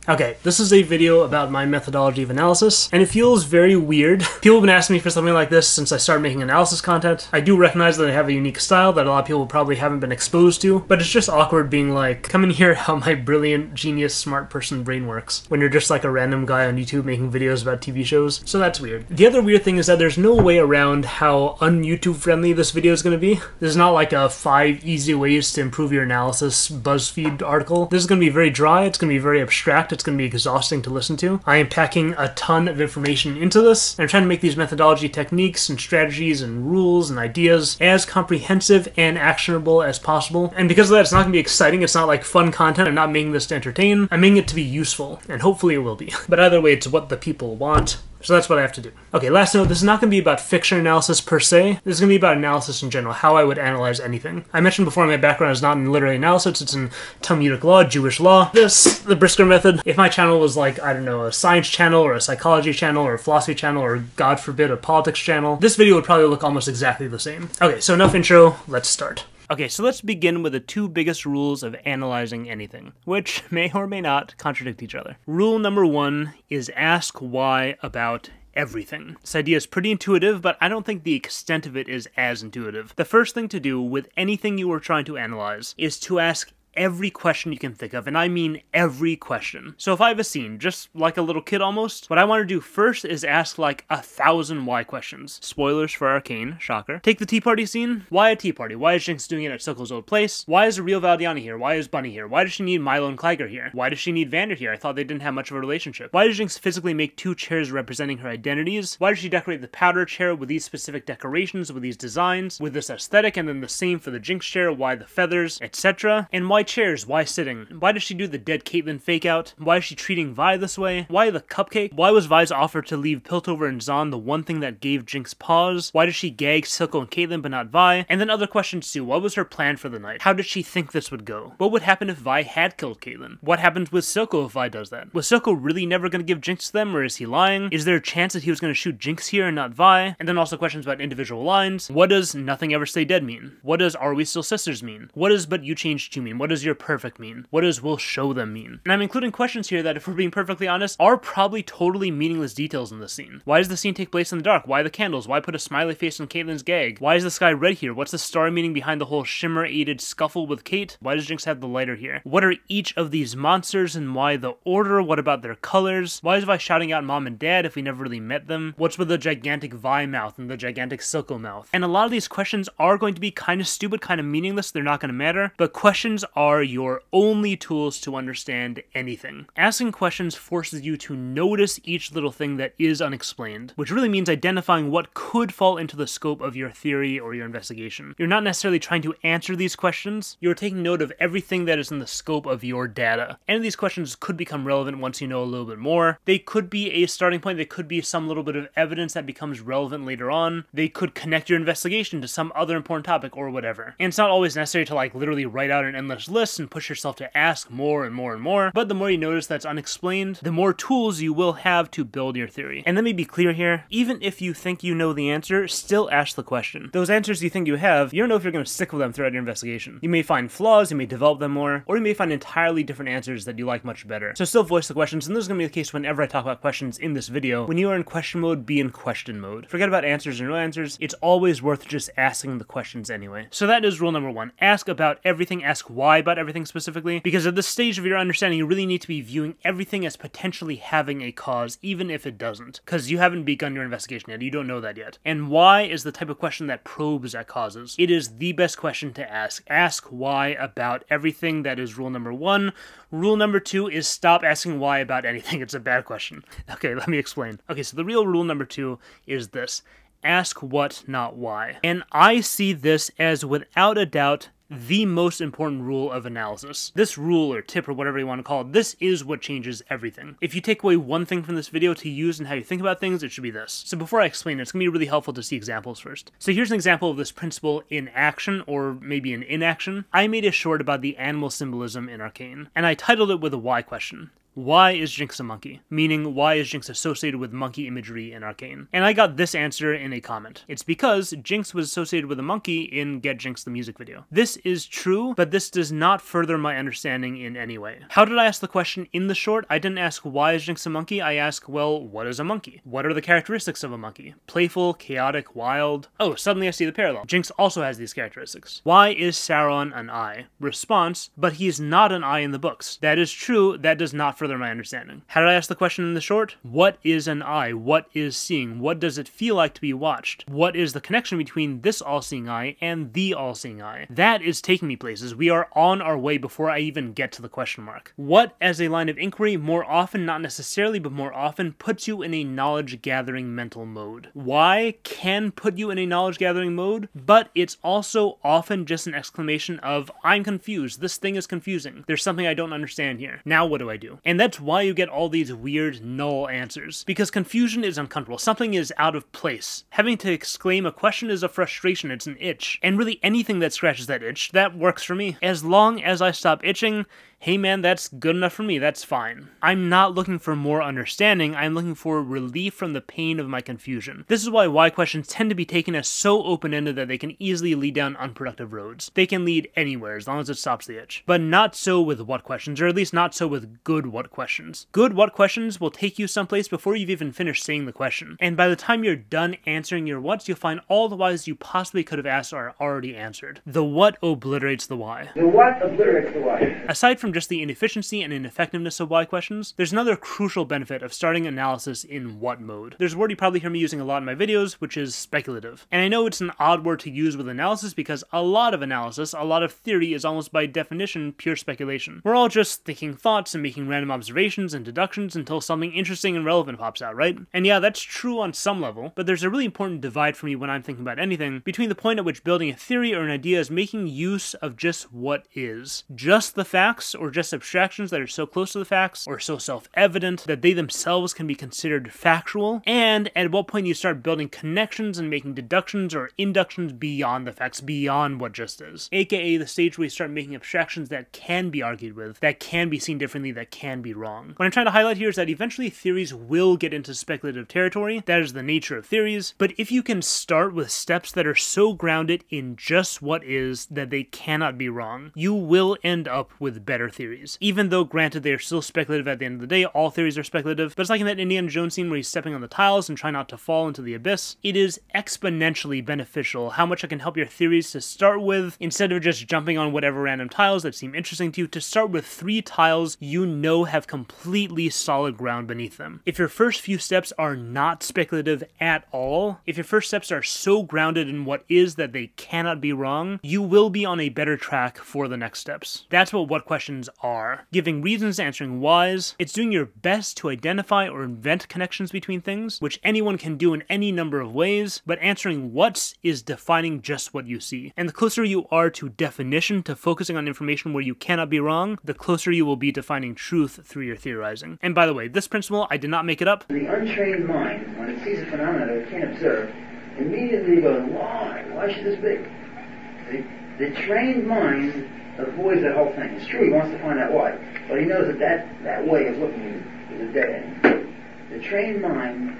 Okay, this is a video about my methodology of analysis, and it feels very weird. People have been asking me for something like this since I started making analysis content. I do recognize that I have a unique style that a lot of people probably haven't been exposed to, but it's just awkward being like, come and hear how my brilliant, genius, smart person brain works, when you're just like a random guy on YouTube making videos about TV shows. So that's weird. The other weird thing is that there's no way around how un-YouTube friendly this video is going to be. This is not like a 5 easy ways to improve your analysis BuzzFeed article. This is going to be very dry, it's going to be very abstract, it's going to be exhausting to listen to. I am packing a ton of information into this, and I'm trying to make these methodology techniques and strategies and rules and ideas as comprehensive and actionable as possible. And because of that, it's not going to be exciting, it's not like fun content, I'm not making this to entertain, I'm making it to be useful, and hopefully it will be. But either way, it's what the people want. So that's what I have to do. Okay, last note, this is not going to be about fiction analysis per se. This is going to be about analysis in general, how I would analyze anything. I mentioned before my background is not in literary analysis, it's in Talmudic law, Jewish law. This, the Brisker method. If my channel was like, I don't know, a science channel or a psychology channel or a philosophy channel or, God forbid, a politics channel, this video would probably look almost exactly the same. Okay, so enough intro, let's start. Okay, so let's begin with the 2 biggest rules of analyzing anything, which may or may not contradict each other. Rule number 1 is ask why about everything. This idea is pretty intuitive, but I don't think the extent of it is as intuitive. The first thing to do with anything you are trying to analyze is to ask every question you can think of, and I mean every question. So if I have a scene, just like a little kid almost, what I want to do first is ask like 1,000 why questions. Spoilers for Arcane, shocker. Take the Tea Party scene. Why a tea party? Why is Jinx doing it at Silco's old place? Why is the real Valdiana here? Why is Bunny here? Why does she need Milo and Clyger here? Why does she need Vander here? I thought they didn't have much of a relationship. Why does Jinx physically make 2 chairs representing her identities? Why does she decorate the powder chair with these specific decorations, with these designs, with this aesthetic, and then the same for the Jinx chair? Why the feathers, etc.? And why chairs? Why sitting? Why does she do the dead Caitlyn fake out? Why is she treating Vi this way? Why the cupcake? Why was Vi's offer to leave Piltover and Zahn the one thing that gave Jinx pause? Why did she gag Silco and Caitlyn but not Vi? And then other questions too. What was her plan for the night? How did she think this would go? What would happen if Vi had killed Caitlyn? What happens with Silco if Vi does that? Was Silco really never going to give Jinx to them, or is he lying? Is there a chance that he was going to shoot Jinx here and not Vi? And then also questions about individual lines. What does nothing ever stay dead mean? What does are we still sisters mean? What does but you changed to mean? What does you're perfect mean? What does we'll show them mean? And I'm including questions here that, if we're being perfectly honest, are probably totally meaningless details in this scene. Why does the scene take place in the dark? Why the candles? Why put a smiley face on Caitlyn's gag? Why is the sky red here? What's the story meaning behind the whole Shimmer-aided scuffle with Kate? Why does Jinx have the lighter here? What are each of these monsters and why the order? What about their colors? Why is Vi shouting out mom and dad if we never really met them? What's with the gigantic Vi mouth and the gigantic Silco mouth? And a lot of these questions are going to be kind of stupid, kind of meaningless, they're not going to matter, but questions are your only tools to understand anything. Asking questions forces you to notice each little thing that is unexplained, which really means identifying what could fall into the scope of your theory or your investigation. You're not necessarily trying to answer these questions, you're taking note of everything that is in the scope of your data. And these questions could become relevant once you know a little bit more. They could be a starting point, they could be some little bit of evidence that becomes relevant later on. They could connect your investigation to some other important topic or whatever. And it's not always necessary to like literally write out an endless list and push yourself to ask more and more and more, but the more you notice that's unexplained, the more tools you will have to build your theory. And let me be clear here, even if you think you know the answer, still ask the question. Those answers you think you have, you don't know if you're going to stick with them throughout your investigation. You may find flaws, you may develop them more, or you may find entirely different answers that you like much better. So still voice the questions, and this is going to be the case whenever I talk about questions in this video. When you are in question mode, be in question mode. Forget about answers and no answers, it's always worth just asking the questions anyway. So that is rule number 1. Ask about everything, ask why about everything specifically, because at this stage of your understanding, you really need to be viewing everything as potentially having a cause, even if it doesn't, because you haven't begun your investigation yet, you don't know that yet. And why is the type of question that probes at causes. It is the best question to ask. Ask why about everything. That is rule number 1. Rule number 2 is stop asking why about anything. It's a bad question. Okay, let me explain. Okay, so the real rule number 2 is this. Ask what, not why. And I see this as, without a doubt, the most important rule of analysis. This rule or tip or whatever you want to call it, this is what changes everything. If you take away one thing from this video to use in how you think about things, it should be this. So before I explain it, it's going to be really helpful to see examples first. So here's an example of this principle in action, or maybe in inaction. I made a short about the animal symbolism in Arcane, and I titled it with a why question. Why is Jinx a monkey? Meaning, why is Jinx associated with monkey imagery in Arcane? And I got this answer in a comment. It's because Jinx was associated with a monkey in Get Jinx the music video. This is true, but this does not further my understanding in any way. How did I ask the question in the short? I didn't ask why is Jinx a monkey, I asked, well, what is a monkey? What are the characteristics of a monkey? Playful, chaotic, wild. Oh, suddenly I see the parallel. Jinx also has these characteristics. Why is Sauron an eye? Response, but he's not an eye in the books. That is true, that does not further my understanding. How did I ask the question in the short? What is an eye? What is seeing? What does it feel like to be watched? What is the connection between this all-seeing eye and the all-seeing eye? That is taking me places. We are on our way before I even get to the question mark. What, as a line of inquiry, more often, not necessarily, but more often, puts you in a knowledge-gathering mental mode. Why can put you in a knowledge-gathering mode, but it's also often just an exclamation of, I'm confused, this thing is confusing, there's something I don't understand here, now what do I do? And that's why you get all these weird, null answers. Because confusion is uncomfortable, something is out of place. Having to exclaim a question is a frustration, it's an itch. And really anything that scratches that itch, that works for me. As long as I stop itching, hey man, that's good enough for me, that's fine. I'm not looking for more understanding, I'm looking for relief from the pain of my confusion. This is why questions tend to be taken as so open-ended that they can easily lead down unproductive roads. They can lead anywhere as long as it stops the itch. But not so with what questions, or at least not so with good what questions. Good what questions will take you someplace before you've even finished saying the question. And by the time you're done answering your whats, you'll find all the whys you possibly could have asked are already answered. The what obliterates the why. The what obliterates the why. Aside from just the inefficiency and ineffectiveness of why questions, there's another crucial benefit of starting analysis in what mode. There's a word you probably hear me using a lot in my videos, which is speculative. And I know it's an odd word to use with analysis because a lot of analysis, a lot of theory is almost by definition pure speculation. We're all just thinking thoughts and making random observations and deductions until something interesting and relevant pops out, right? And yeah, that's true on some level, but there's a really important divide for me when I'm thinking about anything between the point at which building a theory or an idea is making use of just what is. Just the facts, or just abstractions that are so close to the facts, or so self-evident that they themselves can be considered factual, and at what point you start building connections and making deductions or inductions beyond the facts, beyond what just is. AKA the stage where you start making abstractions that can be argued with, that can be seen differently, that can be wrong. What I'm trying to highlight here is that eventually theories will get into speculative territory. That is the nature of theories, but if you can start with steps that are so grounded in just what is that they cannot be wrong, you will end up with better theories. Even though, granted, they are still speculative at the end of the day, all theories are speculative, but it's like in that Indiana Jones scene where he's stepping on the tiles and trying not to fall into the abyss. It is exponentially beneficial how much I can help your theories to start with, instead of just jumping on whatever random tiles that seem interesting to you, to start with 3 tiles you know have completely solid ground beneath them. If your first few steps are not speculative at all, if your first steps are so grounded in what is that they cannot be wrong, you will be on a better track for the next steps. That's what questions are. Giving reasons, answering whys. It's doing your best to identify or invent connections between things, which anyone can do in any number of ways, but answering whats is defining just what you see. And the closer you are to definition, to focusing on information where you cannot be wrong, the closer you will be to finding truth through your theorizing. And by the way, this principle, I did not make it up. The untrained mind, when it sees a phenomenon that it can't observe, immediately goes, why? Why should this be? The trained mind avoids that whole thing. It's true, he wants to find out why, but he knows that way of looking is a dead end. The trained mind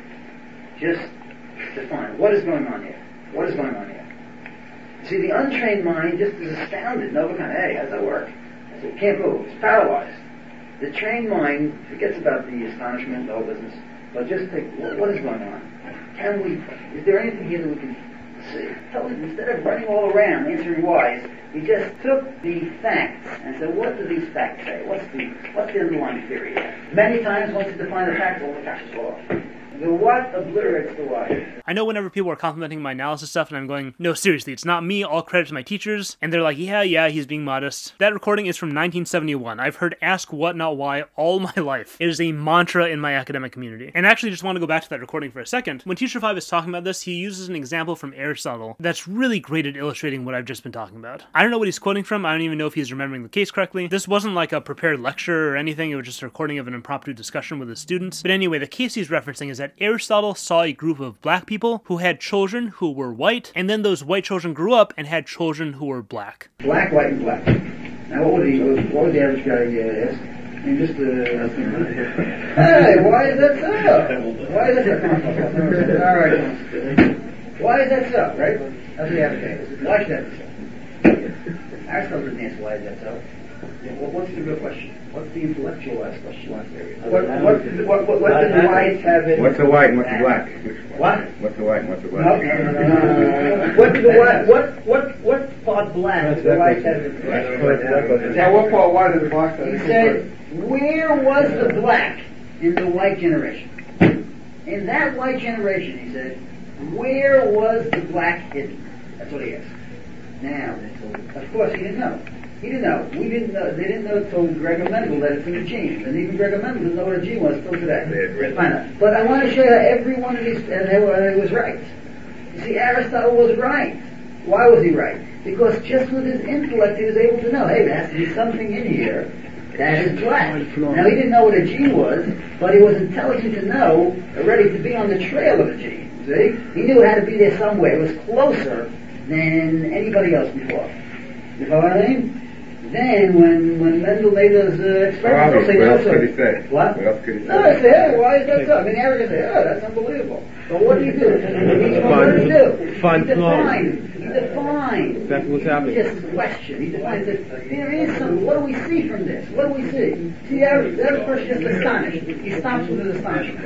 just defines, what is going on here? What is going on here? See, the untrained mind just is astounded, no kind of, hey, how does that work? It can't move, it's paralyzed. The trained mind forgets about the astonishment, the whole business, but just think, what is going on? Is there anything here that we can see? Instead of running all around answering whys, he just took the facts and said, what do these facts say? What's the underlying theory? Many times once you define the facts, all the facts fall off. The what obliterates the why. I know whenever people are complimenting my analysis stuff and I'm going, no, seriously, it's not me, all credit to my teachers, and they're like, yeah, he's being modest. That recording is from 1971. I've heard ask what, not why all my life. It is a mantra in my academic community. And I actually just want to go back to that recording for a second. When Teacher 5 is talking about this, he uses an example from Aristotle that's really great at illustrating what I've just been talking about. I don't know what he's quoting from, I don't even know if he's remembering the case correctly. This wasn't like a prepared lecture or anything, it was just a recording of an impromptu discussion with his students. But anyway, the case he's referencing is that Aristotle saw a group of black people who had children who were white, and then those white children grew up and had children who were black. Black, white, and black. Now what was the average guy ask? And just hey, why is that so? Why is that so? All right. Why is that so? Right? That's the advocate. Why should that be so? Aristotle doesn't answer why is that so. What's the real question? What's the intellectualized question? What did the whites have in? What's the white and what's the black? What? What's the white and what's the black? No. What did the white? What part black did the whites have in? Now, what part white is the black? He said, where was the black in the white generation? In that white generation, he said, where was the black hidden? That's what he asked. Now, of course, he didn't know. He didn't know. We didn't know. They didn't know until Gregor Mendel led it from the genes. And even Gregor Mendel didn't know what a gene was till today. But I want to show you how every one of these, and he was right. You see, Aristotle was right. Why was he right? Because just with his intellect, he was able to know, hey, there has to be something in here that is black. Now, he didn't know what a gene was, but he was intelligent to know, ready to be on the trail of a gene. See? He knew it had to be there somewhere. It was closer than anybody else before. You follow what I mean? Then, when Mendel made those experiments, what else could he say? What? What else could he say? No, I say, hey, why is that so? I mean, arrogant say, oh, that's unbelievable. But what do you do? What do you do? He defines. That's what's happening. Just question. He defines it. There is something. What do we see from this? What do we see? See, the average person is just astonished. He stops with his astonishment.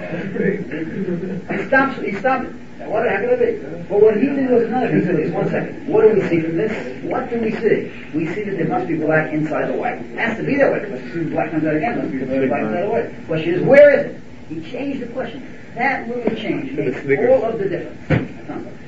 He stops. What how could it be? But what he did was another thing. He said, 1 second. What do we see from this? What do we see? We see that there must be black inside the white. It has to be that way, because as soon as black comes out again, must be black inside the white. The question is, where is it? He changed the question. That little change makes all of the difference.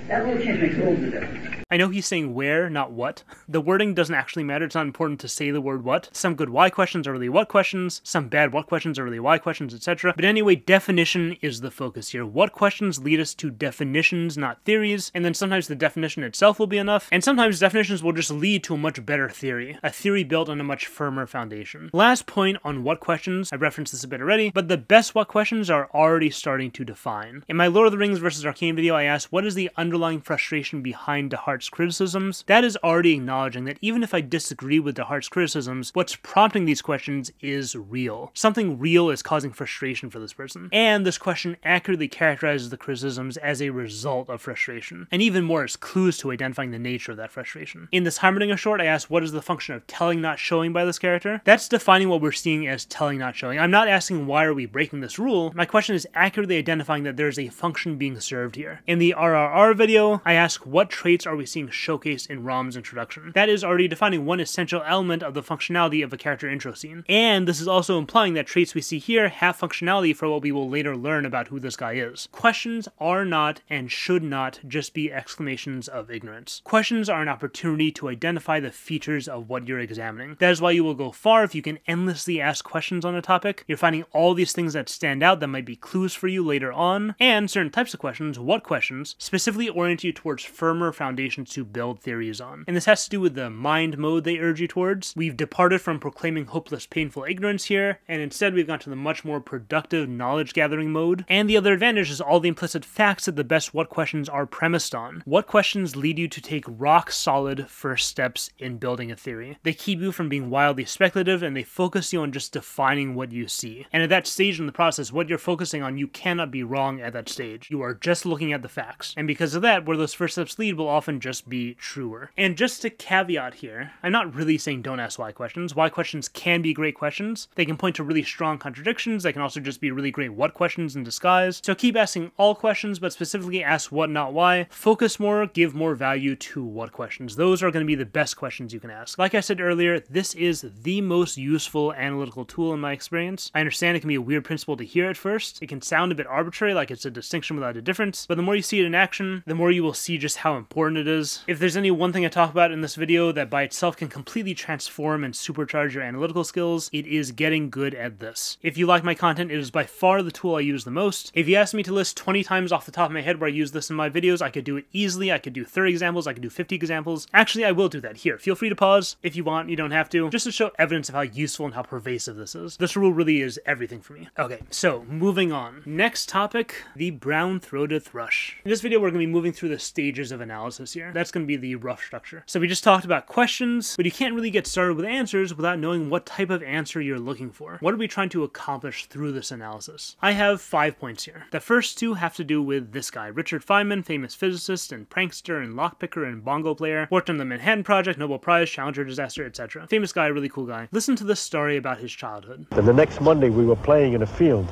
That little change makes all of the difference. I know he's saying where, not what. The wording doesn't actually matter. It's not important to say the word what. Some good why questions are really what questions. Some bad what questions are really why questions, etc. But anyway, definition is the focus here. What questions lead us to definitions, not theories. And then sometimes the definition itself will be enough. And sometimes definitions will just lead to a much better theory. A theory built on a much firmer foundation. Last point on what questions. I referenced this a bit already, but the best what questions are already starting to define. In my Lord of the Rings versus Arcane video, I asked, what is the underlying frustration behind DeHart's criticisms? That is already acknowledging that even if I disagree with DeHart's criticisms, what's prompting these questions is real. Something real is causing frustration for this person. And this question accurately characterizes the criticisms as a result of frustration. And even more as clues to identifying the nature of that frustration. In this Heimerdinger short, I asked, what is the function of telling not showing by this character? That's defining what we're seeing as telling not showing. I'm not asking why are we breaking this rule. My question is accurately identifying that there's a function being served here. In the RRR video, I asked, what traits are we seeing showcased in Rom's introduction? That is already defining one essential element of the functionality of a character intro scene. And this is also implying that traits we see here have functionality for what we will later learn about who this guy is. Questions are not and should not just be exclamations of ignorance. Questions are an opportunity to identify the features of what you're examining. That is why you will go far if you can endlessly ask questions on a topic. You're finding all these things that stand out that might be clues for you later on, and certain types of questions, what questions, specifically orient you towards firmer foundations to build theories on. And this has to do with the mind mode they urge you towards. We've departed from proclaiming hopeless, painful ignorance here, and instead we've gone to the much more productive knowledge gathering mode. And the other advantage is all the implicit facts that the best what questions are premised on. What questions lead you to take rock solid first steps in building a theory. They keep you from being wildly speculative, and they focus you on just defining what you see. And at that stage in the process, what you're focusing on, you cannot be wrong at that stage. You are just looking at the facts. And because of that, where those first steps lead will often just be truer. And just to caveat here, I'm not really saying don't ask why questions. Why questions can be great questions. They can point to really strong contradictions. They can also just be really great what questions in disguise. So keep asking all questions, but specifically ask what, not why. Focus more, give more value to what questions. Those are going to be the best questions you can ask. Like I said earlier, this is the most useful analytical tool in my experience. I understand it can be a weird principle to hear at first. It can sound a bit arbitrary, like it's a distinction without a difference, but the more you see it in action, the more you will see just how important it is. If there's any one thing I talk about in this video that by itself can completely transform and supercharge your analytical skills, it is getting good at this. If you like my content, it is by far the tool I use the most. If you asked me to list 20 times off the top of my head where I use this in my videos, I could do it easily. I could do 30 examples, I could do 50 examples. Actually, I will do that. Here, feel free to pause if you want, you don't have to, just to show evidence of how useful and how pervasive this is. This rule really is everything for me. Okay, so moving on. Next topic, the brown-throated thrush. In this video, we're going to be moving through the stages of analysis here. here. That's going to be the rough structure. So we just talked about questions, but you can't really get started with answers without knowing what type of answer you're looking for. What are we trying to accomplish through this analysis? I have 5 points here. The first 2 have to do with this guy, Richard Feynman, famous physicist and prankster and lockpicker and bongo player, worked on the Manhattan Project, Nobel Prize, Challenger disaster, etc. Famous guy, really cool guy. Listen to this story about his childhood. And the next Monday we were playing in a field,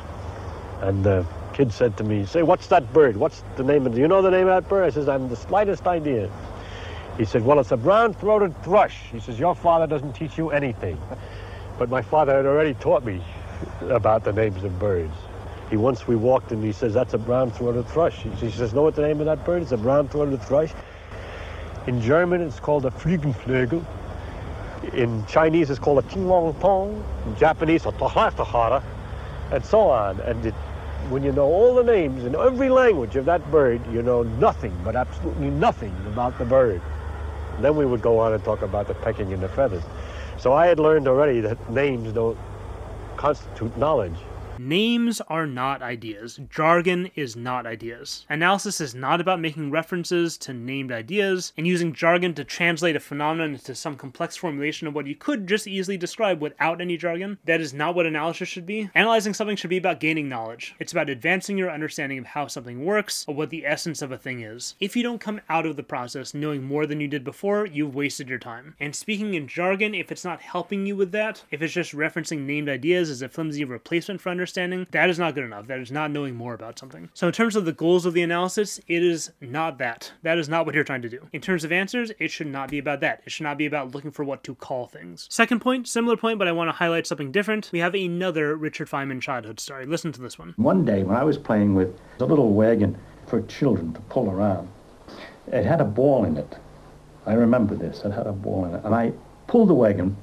and the kid said to me, "Say, what's that bird? What's the name of it? Do you know the name of that bird?" I says, "I haven't the slightest idea." He said, "Well, it's a brown-throated thrush." He says, "Your father doesn't teach you anything." But my father had already taught me about the names of birds. Once we walked and he says, "That's a brown-throated thrush." He says, "Know what the name of that bird is? A brown-throated thrush." In German, it's called a Flügelflügel. In Chinese, it's called a Qinglongtong. In Japanese, a Tohatahara, and so on. And when you know all the names in every language of that bird, you know nothing, but absolutely nothing about the bird. And then we would go on and talk about the pecking and the feathers. So I had learned already that names don't constitute knowledge. Names are not ideas. Jargon is not ideas. Analysis is not about making references to named ideas and using jargon to translate a phenomenon into some complex formulation of what you could just easily describe without any jargon. That is not what analysis should be. Analyzing something should be about gaining knowledge. It's about advancing your understanding of how something works or what the essence of a thing is. If you don't come out of the process knowing more than you did before, you've wasted your time. And speaking in jargon, if it's not helping you with that, if it's just referencing named ideas as a flimsy replacement for understanding, that is not good enough. That is not knowing more about something. So in terms of the goals of the analysis, it is not that. That is not what you're trying to do. In terms of answers, it should not be about that. It should not be about looking for what to call things. Second point, similar point, but I want to highlight something different. We have another Richard Feynman childhood story. Listen to this one. One day when I was playing with a little wagon for children to pull around, it had a ball in it. I remember this. It had a ball in it. And I pulled the wagon,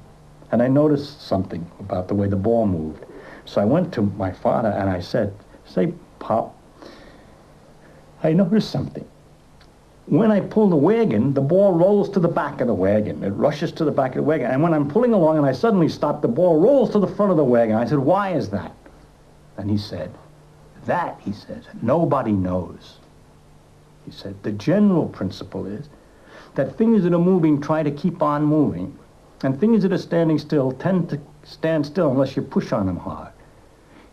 and I noticed something about the way the ball moved. So I went to my father and I said, "Say, Pop, I noticed something. When I pull the wagon, the ball rolls to the back of the wagon. It rushes to the back of the wagon. And when I'm pulling along and I suddenly stop, the ball rolls to the front of the wagon." I said, "Why is that?" And he said, "That," he says, "nobody knows." He said, "The general principle is that things that are moving try to keep on moving, and things that are standing still tend to stand still unless you push on them hard."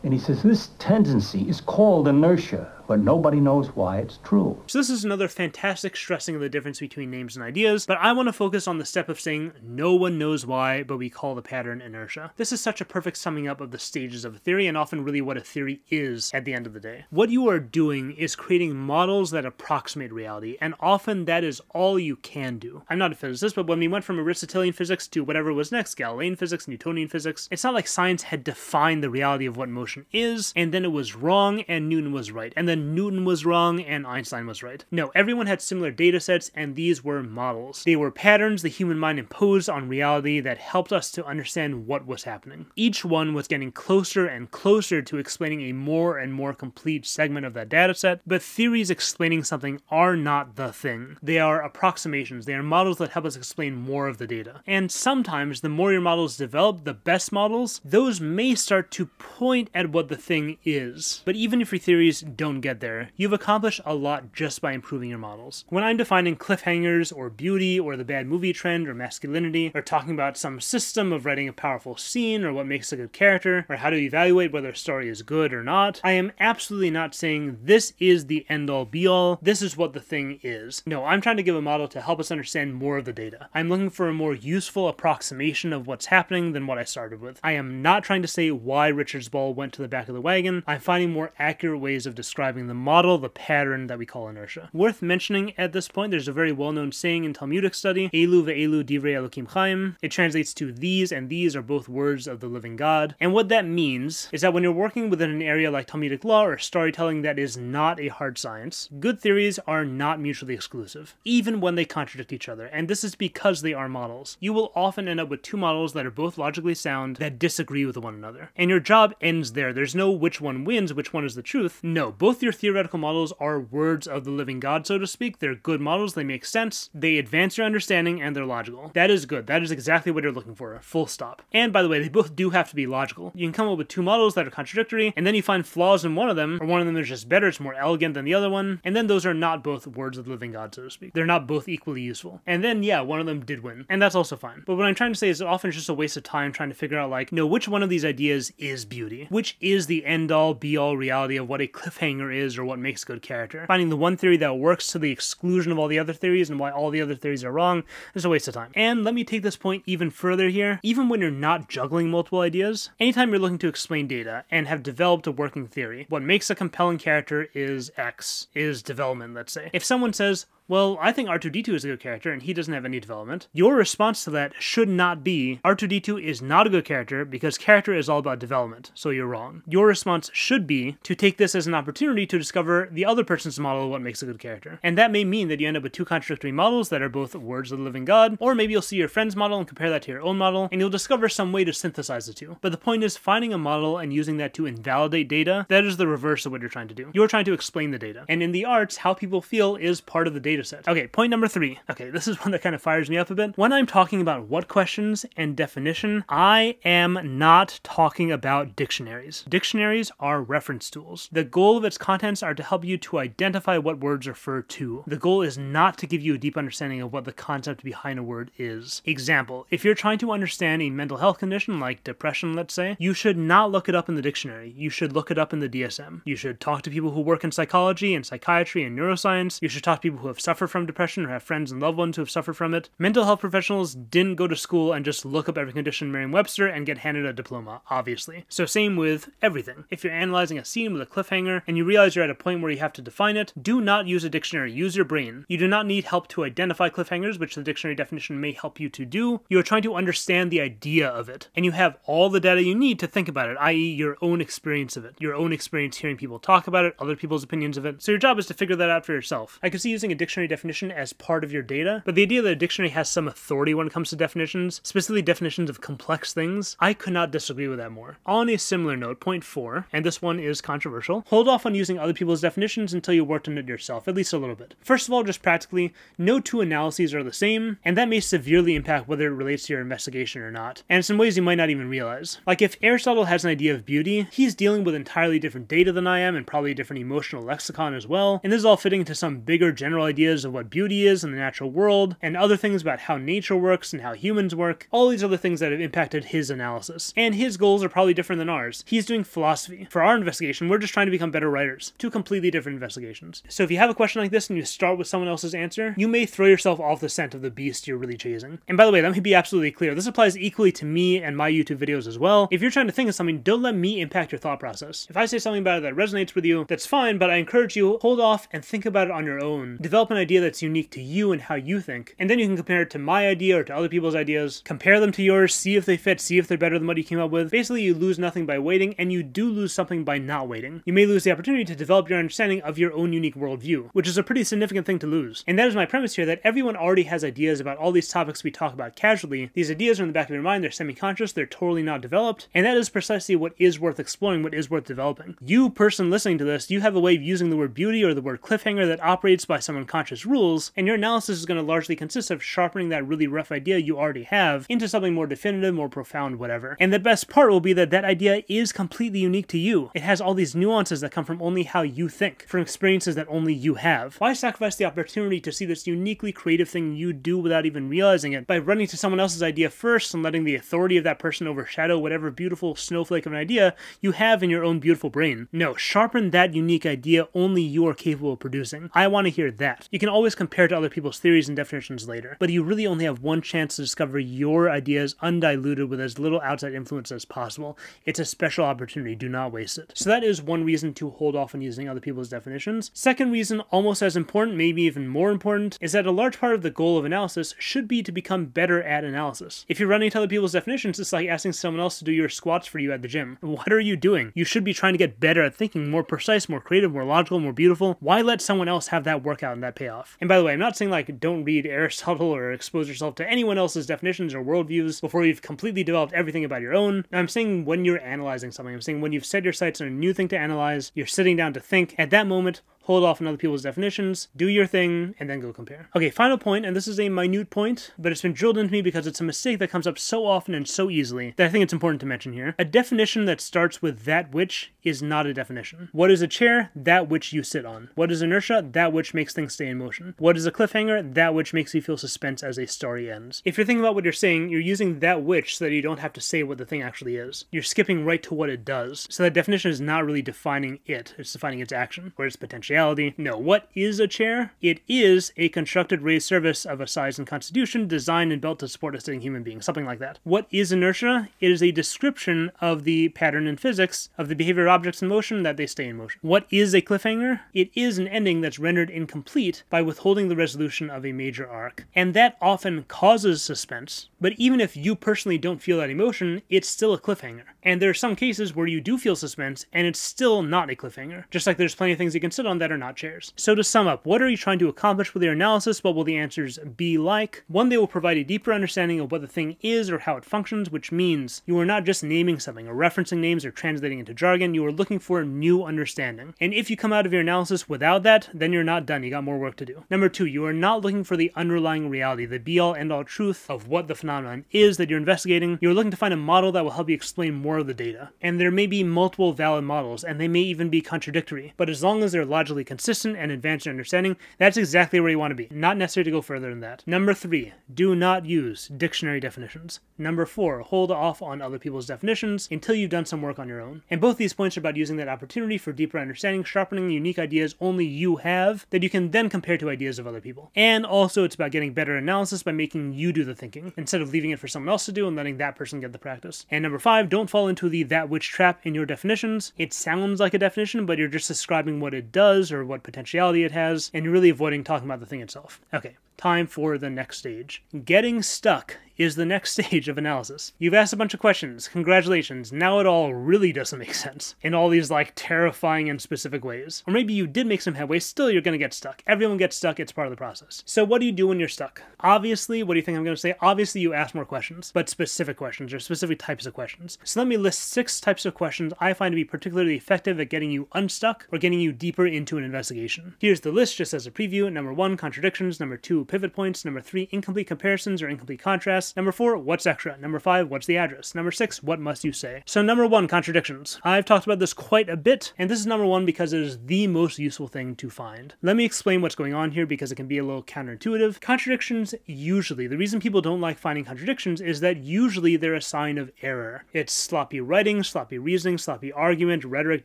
And he says, this tendency is called inertia, but nobody knows why it's true. So this is another fantastic stressing of the difference between names and ideas, but I want to focus on the step of saying no one knows why, but we call the pattern inertia. This is such a perfect summing up of the stages of a theory, and often really what a theory is at the end of the day. What you are doing is creating models that approximate reality, and often that is all you can do. I'm not a physicist, but when we went from Aristotelian physics to whatever was next, Galilean physics, Newtonian physics, it's not like science had defined the reality of what motion is, and then it was wrong, and Newton was right, and then Newton was wrong, and Einstein was right. No, everyone had similar data sets, and these were models. They were patterns the human mind imposed on reality that helped us to understand what was happening. Each one was getting closer and closer to explaining a more and more complete segment of that data set, but theories explaining something are not the thing. They are approximations. They are models that help us explain more of the data. And sometimes, the more your models develop, the best models, those may start to point at what the thing is. But even if your theories don't get there, you've accomplished a lot just by improving your models. When I'm defining cliffhangers or beauty or the bad movie trend or masculinity, or talking about some system of writing a powerful scene or what makes a good character, or how to evaluate whether a story is good or not, I am absolutely not saying this is the end-all be-all, this is what the thing is. No, I'm trying to give a model to help us understand more of the data. I'm looking for a more useful approximation of what's happening than what I started with. I am not trying to say why Richard's ball went to the back of the wagon. I'm finding more accurate ways of describing the model, the pattern that we call inertia. Worth mentioning at this point, there's a very well-known saying in Talmudic study, Elu ve'elu divrei Elokim Chaim. It translates to these and these are both words of the living God. And what that means is that when you're working within an area like Talmudic law or storytelling that is not a hard science, good theories are not mutually exclusive, even when they contradict each other. And this is because they are models. You will often end up with two models that are both logically sound that disagree with one another. And your job ends there. There's no which one wins, which one is the truth. No, both your theoretical models are words of the living God, so to speak. They're good models, they make sense, they advance your understanding, and they're logical. That is good. That is exactly what you're looking for. Full stop. And by the way, they both do have to be logical. You can come up with two models that are contradictory, and then you find flaws in one of them, or one of them is just better, it's more elegant than the other one, and then those are not both words of the living God, so to speak. They're not both equally useful. And then, yeah, one of them did win, and that's also fine. But what I'm trying to say is that often it's just a waste of time trying to figure out, like, no, which one of these ideas is beauty? Which is the end-all, be-all reality of what a cliffhanger is or what makes a good character? Finding the one theory that works to the exclusion of all the other theories and why all the other theories are wrong is a waste of time. And let me take this point even further here. Even when you're not juggling multiple ideas, anytime you're looking to explain data and have developed a working theory, what makes a compelling character is X, is development, let's say. If someone says, well, I think R2-D2 is a good character and he doesn't have any development, your response to that should not be, R2-D2 is not a good character because character is all about development, so you're wrong. Your response should be to take this as an opportunity to discover the other person's model of what makes a good character. And that may mean that you end up with two contradictory models that are both words of the living God, or maybe you'll see your friend's model and compare that to your own model, and you'll discover some way to synthesize the two. But the point is finding a model and using that to invalidate data, that is the reverse of what you're trying to do. You're trying to explain the data. And in the arts, how people feel is part of the data set. Okay, point number 3. Okay, this is one that kind of fires me up a bit. When I'm talking about what questions and definition, I am not talking about dictionaries. Dictionaries are reference tools. The goal of its contents are to help you to identify what words refer to. The goal is not to give you a deep understanding of what the concept behind a word is. Example, if you're trying to understand a mental health condition like depression, let's say, you should not look it up in the dictionary. You should look it up in the DSM. You should talk to people who work in psychology and psychiatry and neuroscience. You should talk to people who have suffered from depression or have friends and loved ones who have suffered from it. Mental health professionals didn't go to school and just look up every condition in Merriam-Webster and get handed a diploma, obviously. So same with everything. If you're analyzing a scene with a cliffhanger and you realize you're at a point where you have to define it, do not use a dictionary. Use your brain. You do not need help to identify cliffhangers, which the dictionary definition may help you to do. You are trying to understand the idea of it, and you have all the data you need to think about it, i.e. your own experience of it, your own experience hearing people talk about it, other people's opinions of it. So your job is to figure that out for yourself. I could see using a dictionary definition as part of your data, but the idea that a dictionary has some authority when it comes to definitions, specifically definitions of complex things, I could not disagree with that more. On a similar note, point 4, and this one is controversial, hold off on using other people's definitions until you worked on it yourself, at least a little bit. First of all, just practically, no two analyses are the same, and that may severely impact whether it relates to your investigation or not, and in some ways you might not even realize. Like if Aristotle has an idea of beauty, he's dealing with entirely different data than I am, and probably a different emotional lexicon as well, and this is all fitting into some bigger general ideas of what beauty is in the natural world, and other things about how nature works and how humans work, all these other things that have impacted his analysis. And his goals are probably different than ours. He's doing philosophy. For our investigation, we're just trying to become better writers. Two completely different investigations. So if you have a question like this and you start with someone else's answer, you may throw yourself off the scent of the beast you're really chasing. And by the way, let me be absolutely clear. This applies equally to me and my YouTube videos as well. If you're trying to think of something, don't let me impact your thought process. If I say something about it that resonates with you, that's fine, but I encourage you, hold off and think about it on your own. Develop an idea that's unique to you and how you think, and then you can compare it to my idea or to other people's ideas, compare them to yours, see if they fit, see if they're better than what you came up with. Basically, you lose nothing by waiting, and you do lose something by not waiting. You may lose the opportunity to develop your understanding of your own unique worldview, which is a pretty significant thing to lose. And that is my premise here, that everyone already has ideas about all these topics we talk about casually. These ideas are in the back of your mind, they're semi-conscious, they're totally not developed, and that is precisely what is worth exploring, what is worth developing. You, person listening to this, you have a way of using the word beauty or the word cliffhanger that operates by some unconscious rules, and your analysis is going to largely consist of sharpening that really rough idea you already have into something more definitive, more profound, whatever. And the best part will be that that idea is completely unique to you. It has all these nuances that come from only how you think, from experiences that only you have. Why sacrifice the opportunity to see this uniquely creative thing you do without even realizing it by running to someone else's idea first and letting the authority of that person overshadow whatever beautiful snowflake of an idea you have in your own beautiful brain? No, sharpen that unique idea only you are capable of producing. I want to hear that. You can always compare to other people's theories and definitions later, but you really only have one chance to discover your ideas undiluted with as little outside influence as possible. It's a special opportunity. Do not waste it. So that is one reason to hold off on using other people's definitions. Second reason, almost as important, maybe even more important, is that a large part of the goal of analysis should be to become better at analysis. If you're running to other people's definitions, it's like asking someone else to do your squats for you at the gym. What are you doing? You should be trying to get better at thinking, more precise, more creative, more logical, more beautiful. Why let someone else have that workout and that pay off. And by the way, I'm not saying like don't read Aristotle or expose yourself to anyone else's definitions or worldviews before you've completely developed everything about your own. I'm saying when you're analyzing something, I'm saying when you've set your sights on a new thing to analyze, you're sitting down to think, at that moment, hold off on other people's definitions, do your thing, and then go compare. Okay, final point, and this is a minute point, but it's been drilled into me because it's a mistake that comes up so often and so easily that I think it's important to mention here. A definition that starts with that which is not a definition. What is a chair? That which you sit on. What is inertia? That which makes things stay in motion. What is a cliffhanger? That which makes you feel suspense as a story ends. If you're thinking about what you're saying, you're using that which so that you don't have to say what the thing actually is. You're skipping right to what it does. So that definition is not really defining it, it's defining its action, or its potentiality. No, what is a chair? It is a constructed raised surface of a size and constitution designed and built to support a sitting human being, something like that. What is inertia? It is a description of the pattern in physics of the behavior of objects in motion that they stay in motion. What is a cliffhanger? It is an ending that's rendered incomplete by withholding the resolution of a major arc. And that often causes suspense, but even if you personally don't feel that emotion, it's still a cliffhanger. And there are some cases where you do feel suspense and it's still not a cliffhanger. Just like there's plenty of things you can sit on that are not chairs. So to sum up, what are you trying to accomplish with your analysis? What will the answers be like? One, they will provide a deeper understanding of what the thing is or how it functions, which means you are not just naming something or referencing names or translating into jargon, you are looking for new understanding. And if you come out of your analysis without that, then you're not done, you got more work to do. Number two, you are not looking for the underlying reality, the be-all end-all truth of what the phenomenon is that you're investigating. You're looking to find a model that will help you explain more of the data. And there may be multiple valid models, and they may even be contradictory, but as long as they're logically consistent and advanced in understanding, that's exactly where you want to be. Not necessary to go further than that. Number three, do not use dictionary definitions. Number four, hold off on other people's definitions until you've done some work on your own. And both these points are about using that opportunity for deeper understanding, sharpening unique ideas only you have that you can then compare to ideas of other people. And also it's about getting better analysis by making you do the thinking instead of leaving it for someone else to do and letting that person get the practice. And number five, don't fall into the that which trap in your definitions. It sounds like a definition, but you're just describing what it does or what potentiality it has, and you're really avoiding talking about the thing itself. Okay, time for the next stage. Getting stuck is the next stage of analysis. You've asked a bunch of questions. Congratulations. Now it all really doesn't make sense in all these like terrifying and specific ways. Or maybe you did make some headway, still you're going to get stuck. Everyone gets stuck. It's part of the process. So what do you do when you're stuck? Obviously, what do you think I'm going to say? Obviously you ask more questions, but specific questions or specific types of questions. So let me list 6 types of questions I find to be particularly effective at getting you unstuck or getting you deeper into an investigation. Here's the list just as a preview. Number 1, contradictions. Number 2, pivot points. Number 3, incomplete comparisons or incomplete contrasts. Number 4, what's extra? Number 5, what's the address? Number 6, what must you say? So number 1, contradictions. I've talked about this quite a bit, and this is number 1 because it is the most useful thing to find. Let me explain what's going on here because it can be a little counterintuitive. Contradictions, usually, the reason people don't like finding contradictions is that usually they're a sign of error. It's sloppy writing, sloppy reasoning, sloppy argument, rhetoric,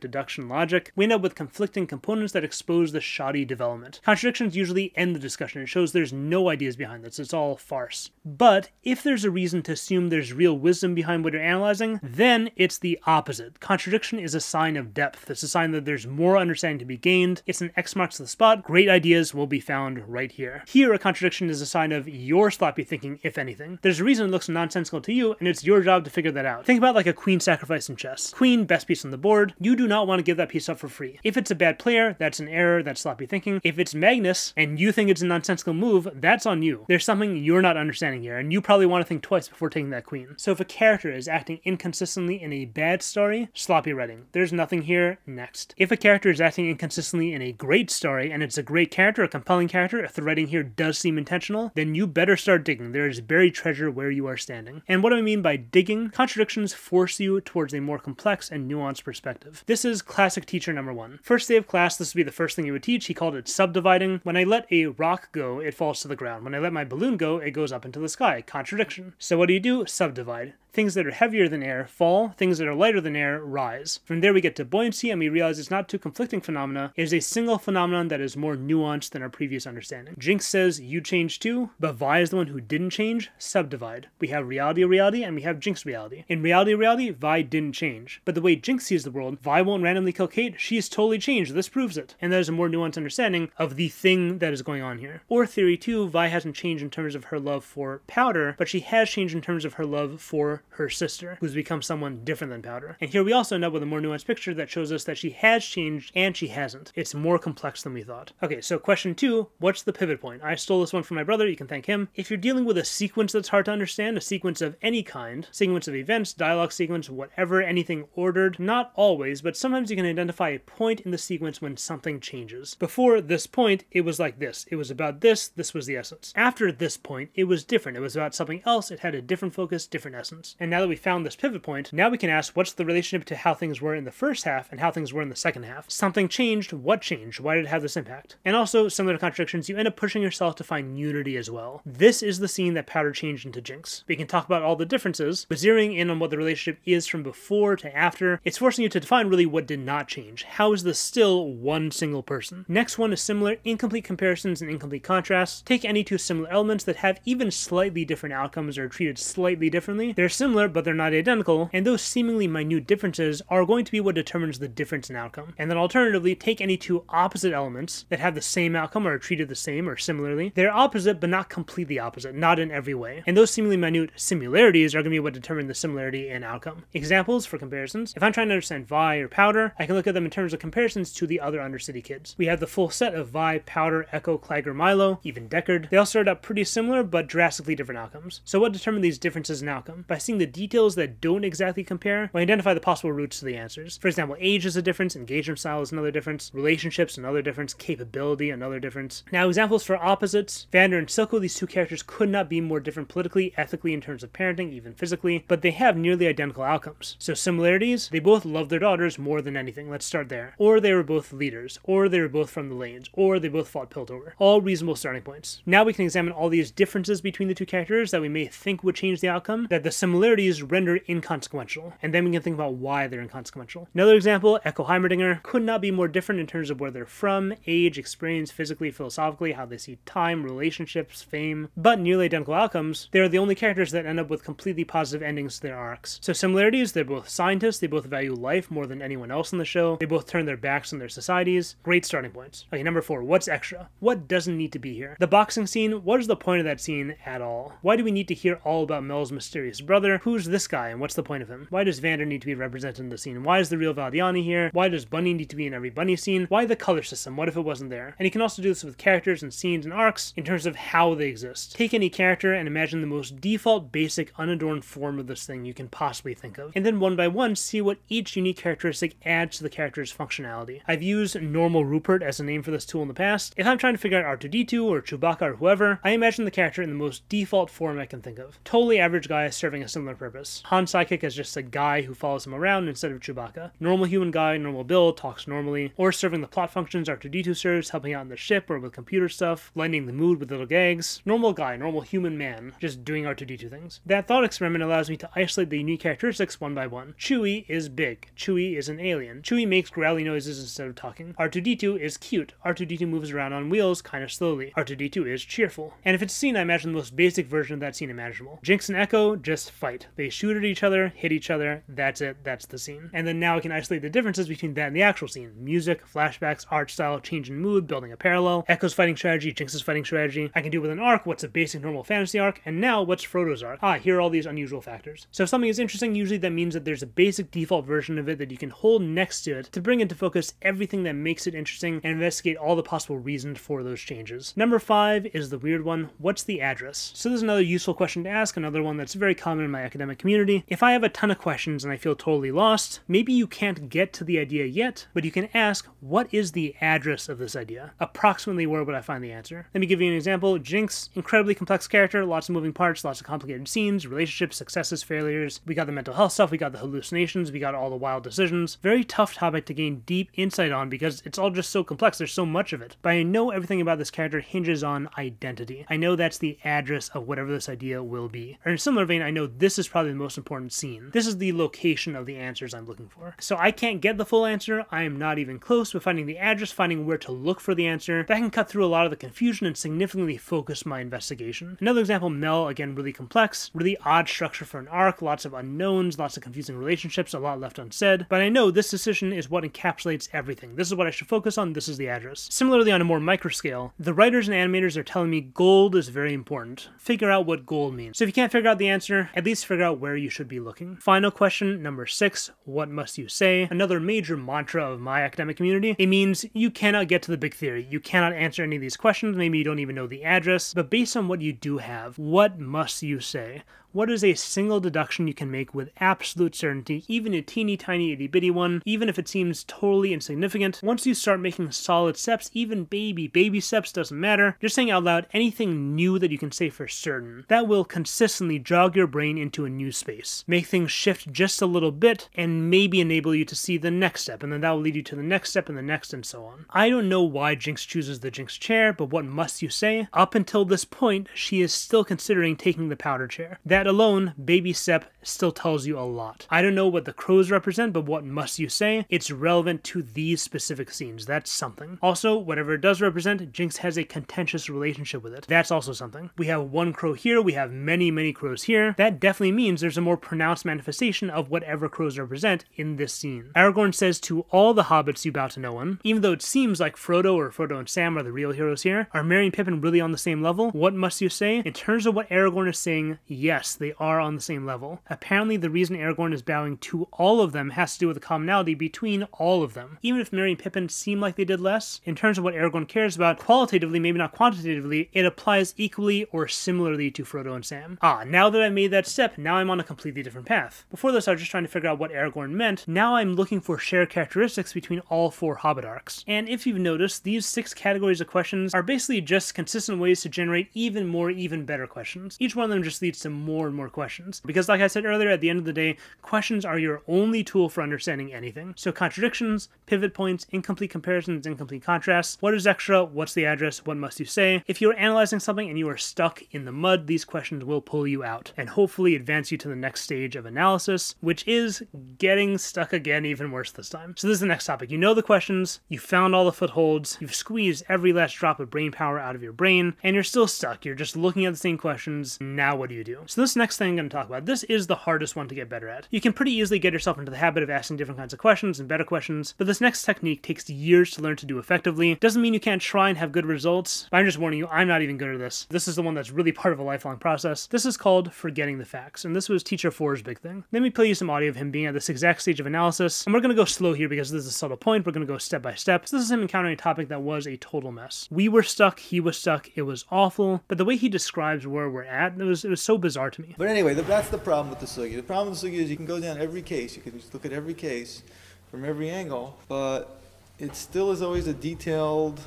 deduction, logic. We end up with conflicting components that expose the shoddy development. Contradictions usually end the discussion. It shows there's no ideas behind this. It's all farce. But if there's a reason to assume there's real wisdom behind what you're analyzing, then it's the opposite. Contradiction is a sign of depth. It's a sign that there's more understanding to be gained. It's an X marks the spot. Great ideas will be found right here. Here, a contradiction is a sign of your sloppy thinking, if anything. There's a reason it looks nonsensical to you, and it's your job to figure that out. Think about like a queen sacrifice in chess. Queen, best piece on the board. You do not want to give that piece up for free. If it's a bad player, that's an error, that's sloppy thinking. If it's Magnus, and you think it's a nonsensical move, that's on you. There's something you're not understanding here, and you probably want to think twice before taking that queen. So if a character is acting inconsistently in a bad story, sloppy writing. There's nothing here, next. If a character is acting inconsistently in a great story, and it's a great character, a compelling character, if the writing here does seem intentional, then you better start digging. There is buried treasure where you are standing. And what do I mean by digging? Contradictions force you towards a more complex and nuanced perspective. This is classic teacher number 1. First day of class, this would be the first thing he would teach. He called it subdividing. When I let a rock go, it falls to the ground. When I let my balloon go, it goes up into the sky. Contradiction. So what do? Subdivide. Things that are heavier than air fall, things that are lighter than air rise. From there we get to buoyancy, and we realize it's not two conflicting phenomena, it is a single phenomenon that is more nuanced than our previous understanding. Jinx says, you change too, but Vi is the one who didn't change. Subdivide. We have reality, and we have Jinx reality. In reality, Vi didn't change. But the way Jinx sees the world, Vi won't randomly kill Kate, she is totally changed, this proves it. And that is a more nuanced understanding of the thing that is going on here. Or theory too, Vi hasn't changed in terms of her love for Powder, but she has changed in terms of her love for her sister, who's become someone different than Powder. And here we also end up with a more nuanced picture that shows us that she has changed and she hasn't. It's more complex than we thought. Okay, so question 2, what's the pivot point? I stole this one from my brother, you can thank him. If you're dealing with a sequence that's hard to understand, a sequence of any kind, sequence of events, dialogue sequence, whatever, anything ordered, not always, but sometimes you can identify a point in the sequence when something changes. Before this point, it was like this. It was about this was the essence. After this point, it was different. It was about something else. It had a different focus, different essence. And now that we found this pivot point, now we can ask what's the relationship to how things were in the first half and how things were in the second half. Something changed. What changed? Why did it have this impact? And also, similar to contradictions, you end up pushing yourself to find unity as well. This is the scene that Powder changed into Jinx. We can talk about all the differences, but zeroing in on what the relationship is from before to after, it's forcing you to define really what did not change. How is this still one single person? Next one is similar, incomplete comparisons and incomplete contrasts. Take any two similar elements that have even slightly different outcomes or are treated slightly differently. They're similar, but they're not identical, and those seemingly minute differences are going to be what determines the difference in outcome. And then alternatively, take any two opposite elements that have the same outcome or are treated the same or similarly. They're opposite, but not completely opposite, not in every way. And those seemingly minute similarities are going to be what determine the similarity in outcome. Examples for comparisons. If I'm trying to understand Vi or Powder, I can look at them in terms of comparisons to the other Undercity kids. We have the full set of Vi, Powder, Echo, Clagger, Milo, even Deckard. They all started out pretty similar, but drastically different outcomes. So what determined these differences in outcome? By seeing the details that don't exactly compare, we identify the possible routes to the answers. For example, age is a difference, engagement style is another difference, relationships another difference, capability another difference. Now examples for opposites. Vander and Silco, these two characters could not be more different politically, ethically, in terms of parenting, even physically, but they have nearly identical outcomes. So similarities, they both love their daughters more than anything. Let's start there. Or they were both leaders, or they were both from the lanes, or they both fought Piltover. All reasonable starting points. Now we can examine all these differences between the two characters that we may think would change the outcome, that the similarities render inconsequential, and then we can think about why they're inconsequential. Another example, Echo Heimerdinger could not be more different in terms of where they're from, age, experience, physically, philosophically, how they see time, relationships, fame, but nearly identical outcomes. They are the only characters that end up with completely positive endings to their arcs. So similarities, they're both scientists, they both value life more than anyone else in the show, they both turn their backs on their societies. Great starting points. Okay, number 4, what's extra? What doesn't need to be here? The boxing scene, what is the point of that scene at all? Why do we need to hear all about Mel's mysterious brother? Who's this guy and what's the point of him? Why does Vander need to be represented in the scene? Why is the real Valdiani here? Why does Bunny need to be in every Bunny scene? Why the color system? What if it wasn't there? And you can also do this with characters and scenes and arcs in terms of how they exist. Take any character and imagine the most default, basic, unadorned form of this thing you can possibly think of. And then one by one, see what each unique characteristic adds to the character's functionality. I've used Normal Rupert as a name for this tool in the past. If I'm trying to figure out R2-D2 or Chewbacca or whoever, I imagine the character in the most default form I can think of. Totally average guy serving a similar purpose. Han Sidekick as just a guy who follows him around instead of Chewbacca. Normal human guy, normal build, talks normally, or serving the plot functions R2-D2 serves, helping out in the ship or with computer stuff, lightening the mood with little gags. Normal guy, normal human man, just doing R2-D2 things. That thought experiment allows me to isolate the unique characteristics one by one. Chewie is big. Chewie is an alien. Chewie makes growly noises instead of talking. R2-D2 is cute. R2-D2 moves around on wheels kind of slowly. R2-D2 is cheerful. And if it's a scene, I imagine the most basic version of that scene imaginable. Jinx and Echo just fight. They shoot at each other, hit each other, that's it, that's the scene. And then now I can isolate the differences between that and the actual scene. Music, flashbacks, art style, change in mood, building a parallel. Echo's fighting strategy, Jinx's fighting strategy. I can do with an arc, what's a basic normal fantasy arc, and now what's Frodo's arc. Here are all these unusual factors. So if something is interesting, usually that means that there's a basic default version of it that you can hold next to it to bring into focus everything that makes it interesting and investigate all the possible reasons for those changes. Number 5 is the weird one. What's the address? So this is another useful question to ask, another one that's very common in my academic community. If I have a ton of questions and I feel totally lost, maybe you can't get to the idea yet, but you can ask, what is the address of this idea? Approximately where would I find the answer? Let me give you an example. Jinx, incredibly complex character, lots of moving parts, lots of complicated scenes, relationships, successes, failures. We got the mental health stuff, we got the hallucinations, we got all the wild decisions. Very tough topic to gain deep insight on because it's all just so complex, there's so much of it. But I know everything about this character hinges on identity. I know that's the address of whatever this idea will be. Or in a similar vein, I know this is probably the most important scene. This is the location of the answers I'm looking for. So I can't get the full answer, I am not even close, but finding the address, finding where to look for the answer, that can cut through a lot of the confusion and significantly focus my investigation. Another example, Mel, again, really complex, really odd structure for an arc, lots of unknowns, lots of confusing relationships, a lot left unsaid, but I know this decision is what encapsulates everything. This is what I should focus on, this is the address. Similarly, on a more micro scale, the writers and examinators are telling me gold is very important. Figure out what gold means. So if you can't figure out the answer, at least figure out where you should be looking. Final question, number 6, what must you say? Another major mantra of my academic community. It means you cannot get to the big theory. You cannot answer any of these questions. Maybe you don't even know the address, but based on what you do have, what must you say? What is a single deduction you can make with absolute certainty, even a teeny tiny itty bitty one, even if it seems totally insignificant? Once you start making solid steps, even baby steps, doesn't matter, just saying out loud anything new that you can say for certain. That will consistently jog your brain into a new space, make things shift just a little bit, and maybe enable you to see the next step, and then that will lead you to the next step and the next and so on. I don't know why Jinx chooses the Jinx chair, but what must you say? Up until this point, she is still considering taking the powder chair. That alone, baby step, still tells you a lot. I don't know what the crows represent, but what must you say? It's relevant to these specific scenes. That's something. Also, whatever it does represent, Jinx has a contentious relationship with it. That's also something. We have one crow here, we have many crows here. That definitely means there's a more pronounced manifestation of whatever crows represent in this scene. Aragorn says to all the hobbits you bow to no one, even though it seems like Frodo and Sam are the real heroes here. Are Merry and Pippin really on the same level? What must you say? In terms of what Aragorn is saying, yes, they are on the same level. Apparently the reason Aragorn is bowing to all of them has to do with the commonality between all of them. Even if Merry and Pippin seem like they did less, in terms of what Aragorn cares about, qualitatively, maybe not quantitatively, it applies equally or similarly to Frodo and Sam. Now that I've made that step, now I'm on a completely different path. Before this I was just trying to figure out what Aragorn meant. Now I'm looking for shared characteristics between all 4 Hobbit arcs. And if you've noticed, these 6 categories of questions are basically just consistent ways to generate even better questions. Each one of them just leads to more and more questions. Because like I said earlier, at the end of the day, questions are your only tool for understanding anything. So contradictions, pivot points, incomplete comparisons, incomplete contrasts, what is extra, what's the address, what must you say? If you're analyzing something and you are stuck in the mud, these questions will pull you out and hopefully advance you to the next stage of analysis, which is getting stuck again, even worse this time. So this is the next topic. You know the questions, you found all the footholds, you've squeezed every last drop of brain power out of your brain, and you're still stuck. You're just looking at the same questions. Now what do you do? So this next thing I'm going to talk about, this is the hardest one to get better at. You can pretty easily get yourself into the habit of asking different kinds of questions and better questions, but this next technique takes years to learn to do effectively. Doesn't mean you can't try and have good results, but I'm just warning you, I'm not even good at this. This is the one that's really part of a lifelong process. This is called forgetting the facts, and this was Teacher 4's big thing. Let me play you some audio of him being at this exact stage of analysis, and we're going to go slow here because this is a subtle point. We're going to go step by step. So this is him encountering a topic that was a total mess. We were stuck, he was stuck, it was awful, but the way he describes where we're at, it was so bizarre to me. But anyway, that's the problem with the sugya. The problem with the sugya is you can go down every case. You can just look at every case from every angle, but it still is always a detailed,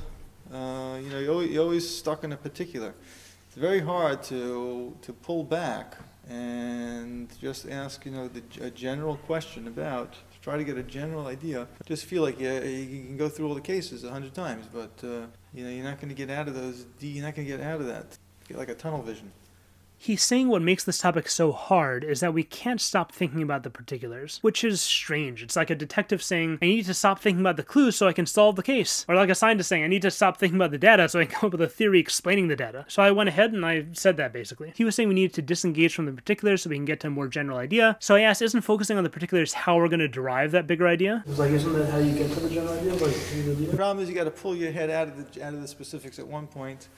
you're always stuck in a particular. It's very hard to pull back and just ask, a general question about, try to get a general idea. I just feel like you can go through all the cases 100 times, but you're not going to get out of those. You're not going to get out of that. Get like a tunnel vision. He's saying what makes this topic so hard is that we can't stop thinking about the particulars, which is strange. It's like a detective saying, I need to stop thinking about the clues so I can solve the case. Or like a scientist saying, I need to stop thinking about the data so I can come up with a theory explaining the data. So I went ahead and I said that basically. He was saying we needed to disengage from the particulars so we can get to a more general idea. So I asked, isn't focusing on the particulars how we're going to derive that bigger idea? It was like, isn't that how you get to the general idea? The problem is you got to pull your head out of the specifics at one point.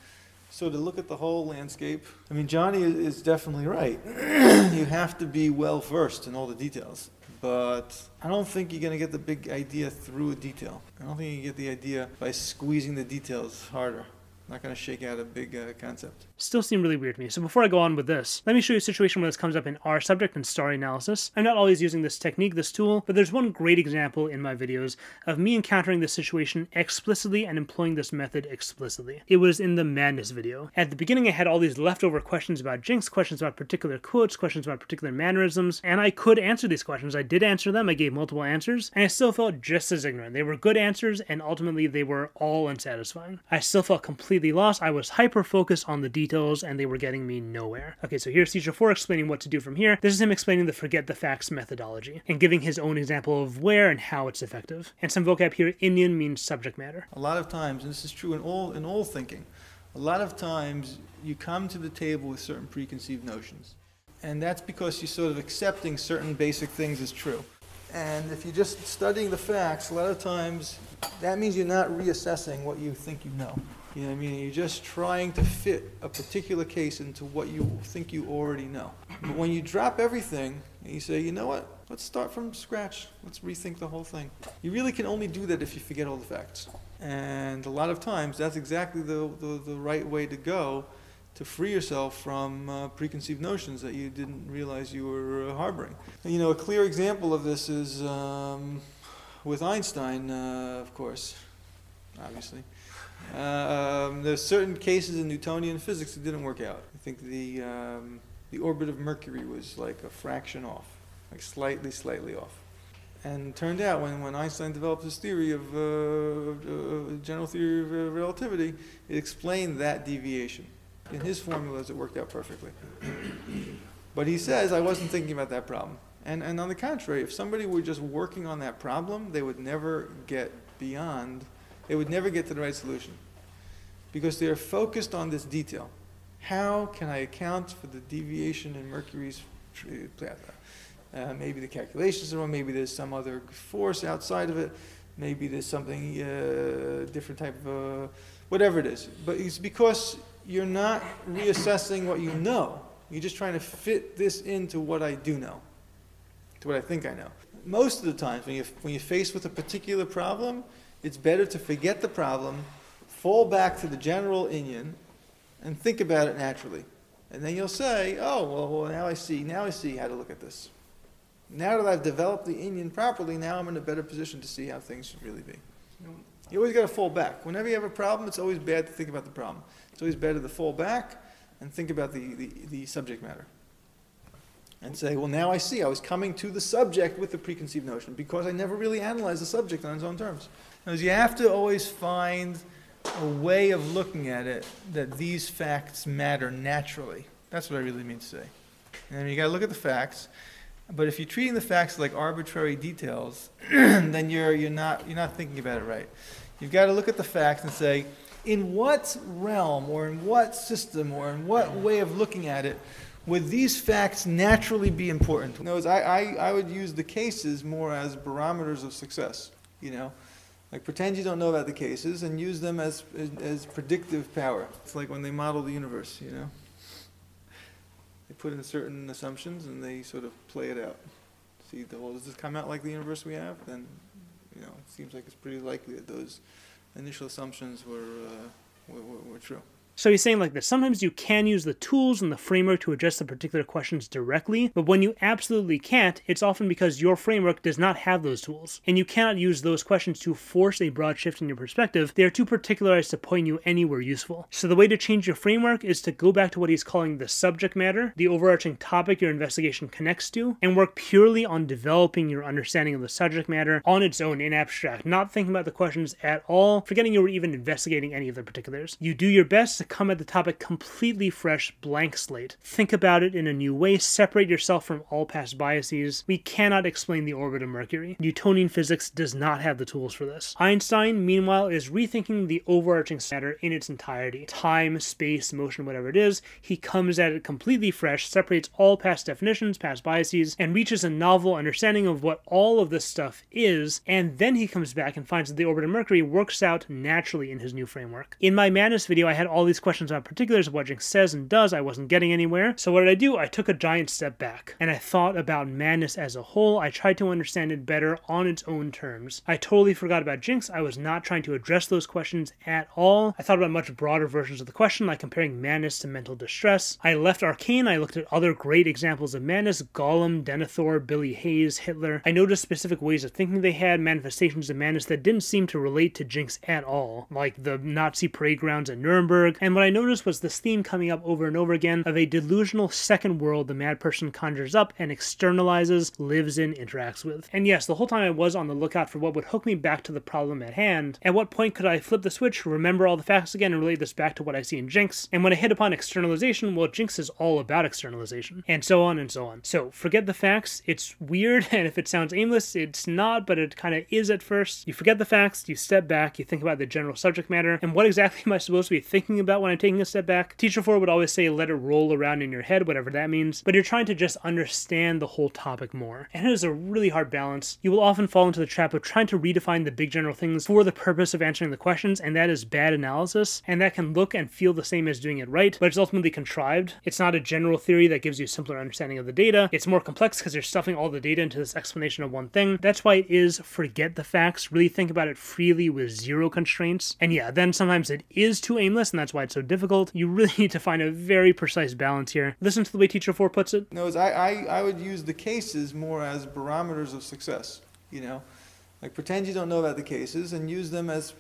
So to look at the whole landscape, I mean, Johnny is definitely right. You have to be well versed in all the details. But I don't think you're going to get the big idea through a detail. I don't think you get the idea by squeezing the details harder. Not going to shake out a big concept. Still seem really weird to me. So before I go on with this, let me show you a situation where this comes up in our subject and story analysis. I'm not always using this technique, this tool, but there's one great example in my videos of me encountering this situation explicitly and employing this method explicitly. It was in the Madness video. At the beginning, I had all these leftover questions about Jinx, questions about particular quotes, questions about particular mannerisms, and I could answer these questions. I did answer them. I gave multiple answers, and I still felt just as ignorant. They were good answers, and ultimately they were all unsatisfying. I still felt completely lost. I was hyper-focused on the details, and they were getting me nowhere. Okay, so here's Teacher 4 explaining what to do from here. This is him explaining the forget the facts methodology, and giving his own example of where and how it's effective. And some vocab here, Indian means subject matter. A lot of times, and this is true in all thinking, a lot of times you come to the table with certain preconceived notions. And that's because you're sort of accepting certain basic things as true. And if you're just studying the facts, a lot of times that means you're not reassessing what you think you know. You know what I mean? You're just trying to fit a particular case into what you think you already know. But when you drop everything and you say, you know what, let's start from scratch. Let's rethink the whole thing. You really can only do that if you forget all the facts. And a lot of times that's exactly the right way to go to free yourself from preconceived notions that you didn't realize you were harboring. And, you know, a clear example of this is with Einstein, of course, obviously. There's certain cases in Newtonian physics that didn't work out. I think the orbit of Mercury was like a fraction off, like slightly off. And it turned out when Einstein developed his theory of general theory of relativity, it explained that deviation. In his formulas, it worked out perfectly. But he says, I wasn't thinking about that problem. And on the contrary, if somebody were just working on that problem, they would never get beyond, they would never get to the right solution. Because they're focused on this detail. How can I account for the deviation in Mercury's path? Maybe the calculations are wrong, maybe there's some other force outside of it, maybe there's something, different type of, whatever it is. But it's because you're not reassessing what you know. You're just trying to fit this into what I do know, to what I think I know. Most of the times when you're faced with a particular problem, it's better to forget the problem, fall back to the general inyan, and think about it naturally. And then you'll say, oh, well, now I see how to look at this. Now that I've developed the inyan properly, now I'm in a better position to see how things should really be. You always got to fall back. Whenever you have a problem, it's always bad to think about the problem. It's always better to fall back and think about the subject matter. And say, well, now I see. I was coming to the subject with the preconceived notion because I never really analyzed the subject on its own terms. Because you have to always find a way of looking at it that these facts matter naturally. That's what I really mean to say. And you got to look at the facts. But if you're treating the facts like arbitrary details, then you're not thinking about it right. You've got to look at the facts and say, in what realm or in what system or in what way of looking at it would these facts naturally be important? In other words, I would use the cases more as barometers of success. You know, like pretend you don't know about the cases and use them as predictive power. It's like when they model the universe. You know. They put in certain assumptions and they sort of play it out. See, well, does this come out like the universe we have? Then, you know, it seems like it's pretty likely that those initial assumptions were true. So he's saying like this, sometimes you can use the tools and the framework to address the particular questions directly, but when you absolutely can't, it's often because your framework does not have those tools. And you cannot use those questions to force a broad shift in your perspective. They are too particularized to point you anywhere useful. So the way to change your framework is to go back to what he's calling the subject matter, the overarching topic your investigation connects to, and work purely on developing your understanding of the subject matter on its own in abstract, not thinking about the questions at all, forgetting you were even investigating any of the particulars. You do your best to come at the topic completely fresh, blank slate. Think about it in a new way, separate yourself from all past biases. We cannot explain the orbit of Mercury. Newtonian physics does not have the tools for this. Einstein, meanwhile, is rethinking the overarching matter in its entirety. Time, space, motion, whatever it is, he comes at it completely fresh, separates all past definitions, past biases, and reaches a novel understanding of what all of this stuff is, and then he comes back and finds that the orbit of Mercury works out naturally in his new framework. In my madness video, I had all these questions about particulars of what Jinx says and does. I wasn't getting anywhere. So what did I do? I took a giant step back and I thought about madness as a whole. I tried to understand it better on its own terms. I totally forgot about Jinx. I was not trying to address those questions at all. I thought about much broader versions of the question, like comparing madness to mental distress. I left Arcane. I looked at other great examples of madness, Gollum, Denethor, Billy Hayes, Hitler. I noticed specific ways of thinking they had, manifestations of madness that didn't seem to relate to Jinx at all, like the Nazi parade grounds at Nuremberg. And what I noticed was this theme coming up over and over again of a delusional second world the mad person conjures up and externalizes, lives in, interacts with. And yes, the whole time I was on the lookout for what would hook me back to the problem at hand. At what point could I flip the switch, remember all the facts again, and relate this back to what I see in Jinx? And when I hit upon externalization, well, Jinx is all about externalization, and so on and so on. So forget the facts. It's weird, and if it sounds aimless, it's not, but it kind of is at first. You forget the facts, you step back, you think about the general subject matter, and what exactly am I supposed to be thinking about about when I'm taking a step back. Teacher 4 would always say, let it roll around in your head, whatever that means, but you're trying to just understand the whole topic more. And it is a really hard balance. You will often fall into the trap of trying to redefine the big general things for the purpose of answering the questions, and that is bad analysis, and that can look and feel the same as doing it right, but it's ultimately contrived. It's not a general theory that gives you a simpler understanding of the data. It's more complex because you're stuffing all the data into this explanation of one thing. That's why it is forget the facts, really think about it freely with zero constraints. And yeah, then sometimes it is too aimless, and that's why it's so difficult. You really need to find a very precise balance here. Listen to the way Teacher 4 puts it. No, I would use the cases more as barometers of success, you know? Like, pretend you don't know about the cases and use them as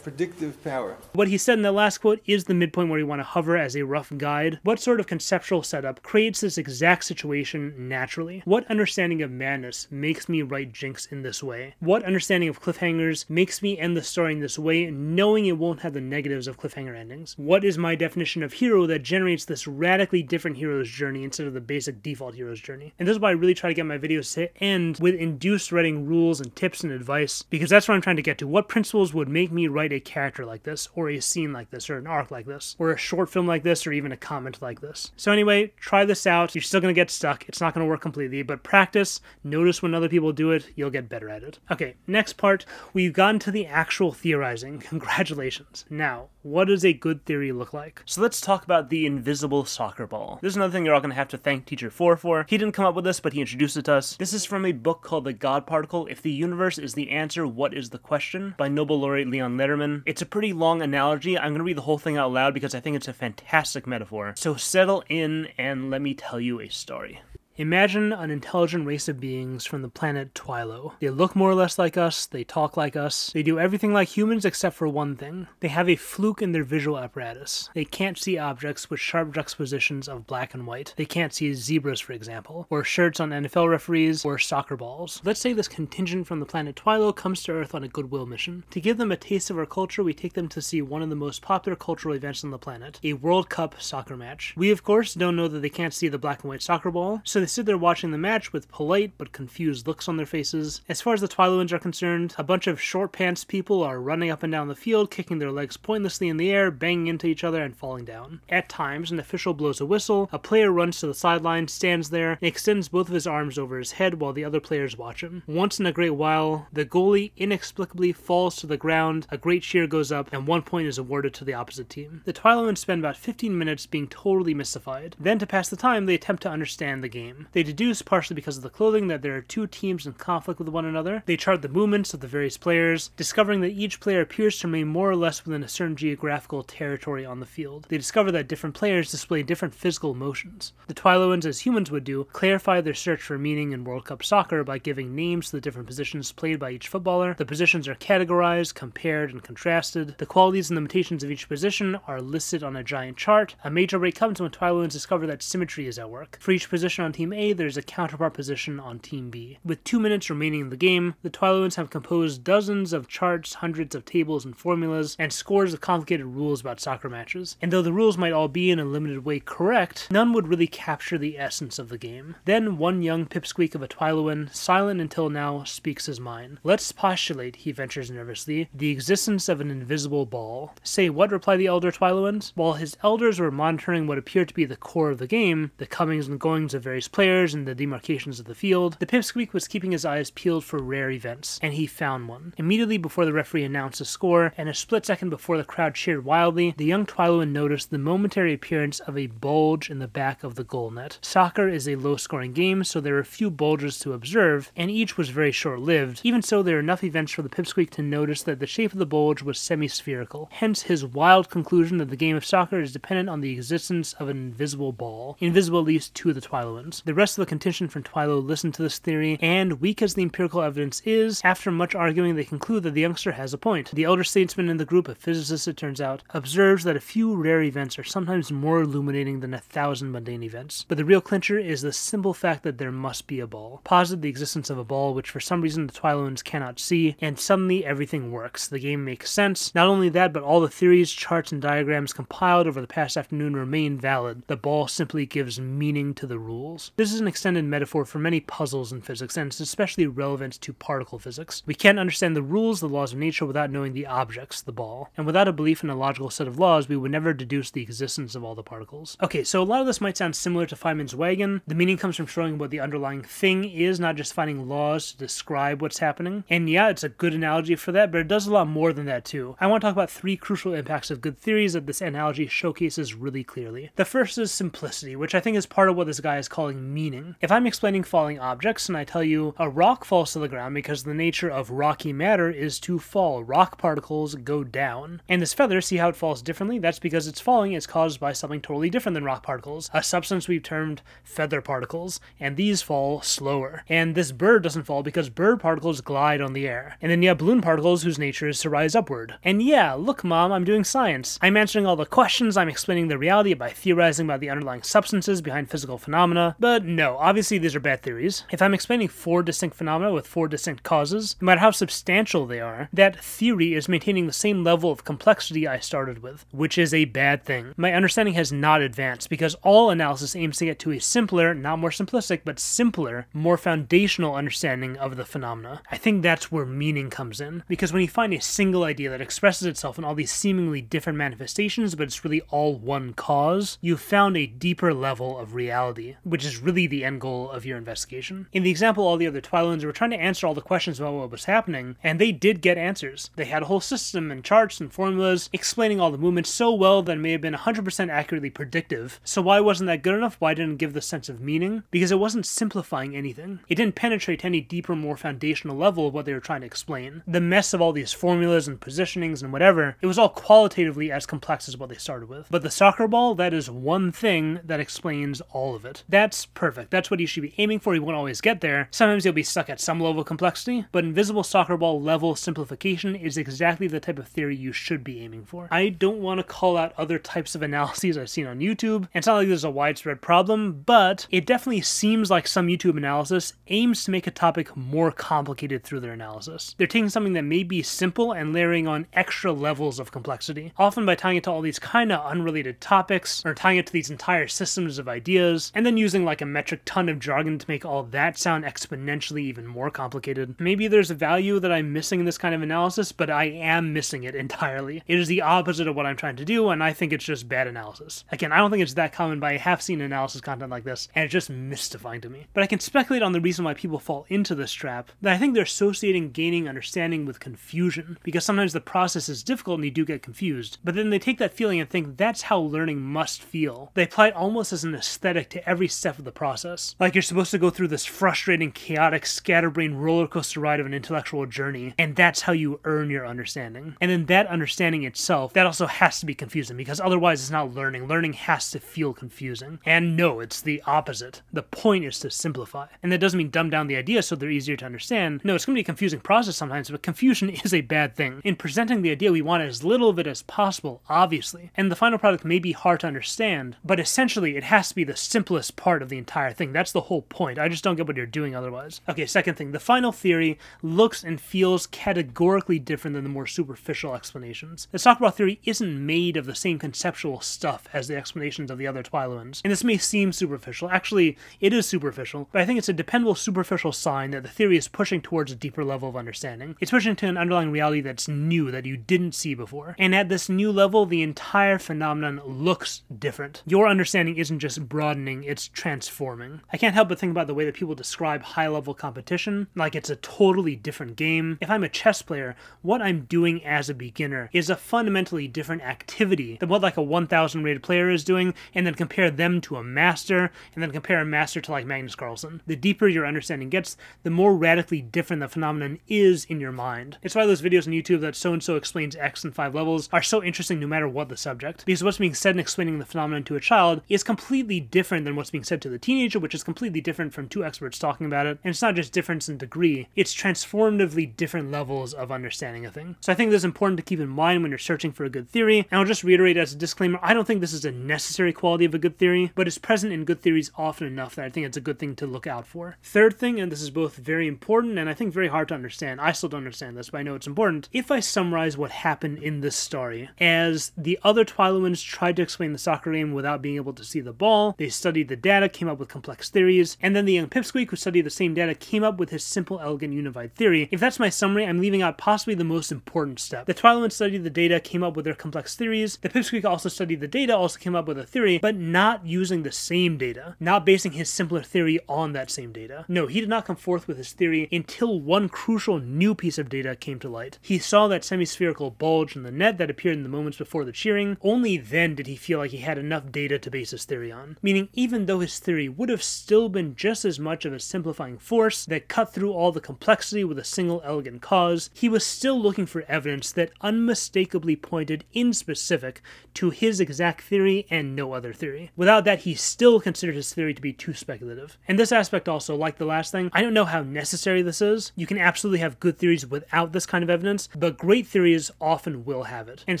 predictive power. What he said in that last quote is the midpoint where you want to hover as a rough guide. What sort of conceptual setup creates this exact situation naturally? What understanding of madness makes me write Jinx in this way? What understanding of cliffhangers makes me end the story in this way, knowing it won't have the negatives of cliffhanger endings? What is my definition of hero that generates this radically different hero's journey instead of the basic default hero's journey? And this is why I really try to get my videos to end with induced writing rules and tips and advice, because that's what I'm trying to get to. What principles would make me write a character like this, or a scene like this, or an arc like this, or a short film like this, or even a comment like this? So anyway, try this out. You're still going to get stuck. It's not going to work completely, but practice. Notice when other people do it. You'll get better at it. Okay, next part. We've gotten to the actual theorizing. Congratulations. Now, what does a good theory look like? So let's talk about the invisible soccer ball. This is another thing you're all going to have to thank Teacher 4 for. He didn't come up with this, but he introduced it to us. This is from a book called The God Particle. If the universe is the answer, what is the question? By Nobel laureate Leon Lederman. It's a pretty long analogy. I'm going to read the whole thing out loud because I think it's a fantastic metaphor. So settle in and let me tell you a story. Imagine an intelligent race of beings from the planet Twilo. They look more or less like us, they talk like us, they do everything like humans except for one thing. They have a fluke in their visual apparatus. They can't see objects with sharp juxtapositions of black and white. They can't see zebras, for example, or shirts on NFL referees, or soccer balls. Let's say this contingent from the planet Twilo comes to Earth on a goodwill mission. To give them a taste of our culture, we take them to see one of the most popular cultural events on the planet, a World Cup soccer match. We, of course, don't know that they can't see the black and white soccer ball, so they sit there watching the match with polite but confused looks on their faces. As far as the Twiloans are concerned, a bunch of short pants people are running up and down the field, kicking their legs pointlessly in the air, banging into each other, and falling down. At times, an official blows a whistle, a player runs to the sideline, stands there, and extends both of his arms over his head while the other players watch him. Once in a great while, the goalie inexplicably falls to the ground, a great cheer goes up, and 1 point is awarded to the opposite team. The Twiloans spend about 15 minutes being totally mystified. Then, to pass the time, they attempt to understand the game. They deduce, partially because of the clothing, that there are two teams in conflict with one another. They chart the movements of the various players, discovering that each player appears to remain more or less within a certain geographical territory on the field. They discover that different players display different physical motions. The Twiloans, as humans would do, clarify their search for meaning in World Cup soccer by giving names to the different positions played by each footballer. The positions are categorized, compared, and contrasted. The qualities and limitations of each position are listed on a giant chart. A major break comes when Twiloans discover that symmetry is at work. For each position on Team A, there's a counterpart position on Team B. With 2 minutes remaining in the game, the Twiloans have composed dozens of charts, hundreds of tables and formulas, and scores of complicated rules about soccer matches. And though the rules might all be in a limited way correct, none would really capture the essence of the game. Then one young pipsqueak of a Twiloan, silent until now, speaks his mind. Let's postulate, he ventures nervously, the existence of an invisible ball. Say what, reply the elder Twiloans? While his elders were monitoring what appeared to be the core of the game, the comings and goings of various players and the demarcations of the field, the pipsqueak was keeping his eyes peeled for rare events, and he found one. Immediately before the referee announced the score, and a split second before the crowd cheered wildly, the young Twiloan noticed the momentary appearance of a bulge in the back of the goal net. Soccer is a low-scoring game, so there are few bulges to observe, and each was very short-lived. Even so, there are enough events for the pipsqueak to notice that the shape of the bulge was semi-spherical. Hence his wild conclusion that the game of soccer is dependent on the existence of an invisible ball, invisible at least to the Twiloans. The rest of the contingent from Twilo listened to this theory, and weak as the empirical evidence is, after much arguing they conclude that the youngster has a point. The elder statesman in the group, a physicist it turns out, observes that a few rare events are sometimes more illuminating than 1,000 mundane events. But the real clincher is the simple fact that there must be a ball. Posit the existence of a ball which for some reason the Twiloans cannot see, and suddenly everything works. The game makes sense. Not only that, but all the theories, charts, and diagrams compiled over the past afternoon remain valid. The ball simply gives meaning to the rules. particles. This is an extended metaphor for many puzzles in physics, and it's especially relevant to particle physics. We can't understand the rules, the laws of nature, without knowing the objects, the ball. And without a belief in a logical set of laws, we would never deduce the existence of all the particles. Okay, so a lot of this might sound similar to Feynman's wagon. The meaning comes from showing what the underlying thing is, not just finding laws to describe what's happening. And yeah, it's a good analogy for that, but it does a lot more than that too. I want to talk about 3 crucial impacts of good theories that this analogy showcases really clearly. The first is simplicity, which I think is part of what this guy is calling meaning. If I'm explaining falling objects and I tell you a rock falls to the ground because the nature of rocky matter is to fall, rock particles go down. And this feather, see how it falls differently? That's because it's falling is caused by something totally different than rock particles, a substance we've termed feather particles, and these fall slower. And this bird doesn't fall because bird particles glide on the air. And then you have balloon particles whose nature is to rise upward. And yeah, look mom, I'm doing science. I'm answering all the questions, I'm explaining the reality by theorizing about the underlying substances behind physical phenomena. But no, obviously these are bad theories. If I'm explaining 4 distinct phenomena with 4 distinct causes, no matter how substantial they are, that theory is maintaining the same level of complexity I started with, which is a bad thing. My understanding has not advanced because all analysis aims to get to a simpler, not more simplistic, but simpler, more foundational understanding of the phenomena. I think that's where meaning comes in, because when you find a single idea that expresses itself in all these seemingly different manifestations, but it's really all one cause, you've found a deeper level of reality, which is really the end goal of your investigation. In the example, all the other Twiloans were trying to answer all the questions about what was happening, and they did get answers. They had a whole system and charts and formulas explaining all the movements so well that it may have been 100% accurately predictive. So why wasn't that good enough? Why didn't it give the sense of meaning? Because it wasn't simplifying anything. It didn't penetrate to any deeper, more foundational level of what they were trying to explain. The mess of all these formulas and positionings and whatever, it was all qualitatively as complex as what they started with. But the soccer ball, that is one thing that explains all of it. That's perfect. That's what you should be aiming for. You won't always get there. Sometimes you'll be stuck at some level of complexity, but invisible soccer ball level simplification is exactly the type of theory you should be aiming for. I don't want to call out other types of analyses I've seen on YouTube, and it's not like there's a widespread problem, but it definitely seems like some YouTube analysis aims to make a topic more complicated through their analysis. They're taking something that may be simple and layering on extra levels of complexity, often by tying it to all these kind of unrelated topics, or tying it to these entire systems of ideas, and then using like a metric ton of jargon to make all that sound exponentially even more complicated. Maybe there's a value that I'm missing in this kind of analysis, but I am missing it entirely. It is the opposite of what I'm trying to do, and I think it's just bad analysis. Again, I don't think it's that common, but I have seen analysis content like this, and it's just mystifying to me. But I can speculate on the reason why people fall into this trap, that I think they're associating gaining understanding with confusion, because sometimes the process is difficult and you do get confused, but then they take that feeling and think that's how learning must feel. They apply it almost as an aesthetic to every step of the process. Like you're supposed to go through this frustrating, chaotic, scatterbrained roller coaster ride of an intellectual journey, and that's how you earn your understanding. And then that understanding itself, that also has to be confusing, because otherwise it's not learning. Learning has to feel confusing. And no, it's the opposite. The point is to simplify. And that doesn't mean dumb down the idea so they're easier to understand. No, it's going to be a confusing process sometimes, but confusion is a bad thing. In presenting the idea, we want as little of it as possible, obviously. And the final product may be hard to understand, but essentially it has to be the simplest part of the entire thing. That's the whole point. I just don't get what you're doing otherwise. Okay, second thing. The final theory looks and feels categorically different than the more superficial explanations. The soccer ball theory isn't made of the same conceptual stuff as the explanations of the other Twiloans. And this may seem superficial. Actually, it is superficial, but I think it's a dependable superficial sign that the theory is pushing towards a deeper level of understanding. It's pushing to an underlying reality that's new, that you didn't see before. And at this new level, the entire phenomenon looks different. Your understanding isn't just broadening, it's transforming. I can't help but think about the way that people describe high-level competition, like it's a totally different game. If I'm a chess player, what I'm doing as a beginner is a fundamentally different activity than what like a 1,000 rated player is doing, and then compare them to a master, and then compare a master to like Magnus Carlsen. The deeper your understanding gets, the more radically different the phenomenon is in your mind. It's why those videos on YouTube that so-and-so explains X in 5 levels are so interesting no matter what the subject, because what's being said in explaining the phenomenon to a child is completely different than what's being said to the teenager, which is completely different from 2 experts talking about it. And it's not just difference in degree, it's transformatively different levels of understanding a thing. So I think this is important to keep in mind when you're searching for a good theory, and I'll just reiterate as a disclaimer, I don't think this is a necessary quality of a good theory, but it's present in good theories often enough that I think it's a good thing to look out for. Third thing, and this is both very important and I think very hard to understand, I still don't understand this, but I know it's important, if I summarize what happened in this story, as the other Twiloans tried to explain the soccer game without being able to see the ball, they studied the data came up with complex theories, and then the young pipsqueak who studied the same data came up with his simple, elegant, unified theory. If that's my summary, I'm leaving out possibly the most important step. The Twilight studied the data, came up with their complex theories. The pipsqueak also studied the data, also came up with a theory, but not using the same data, not basing his simpler theory on that same data. No, he did not come forth with his theory until one crucial new piece of data came to light. He saw that semi-spherical bulge in the net that appeared in the moments before the cheering. Only then did he feel like he had enough data to base his theory on. Meaning, even though his theory would have still been just as much of a simplifying force that cut through all the complexity with a single elegant cause, he was still looking for evidence that unmistakably pointed in specific to his exact theory and no other theory. Without that, he still considered his theory to be too speculative. And this aspect also, like the last thing, I don't know how necessary this is. You can absolutely have good theories without this kind of evidence, but great theories often will have it, and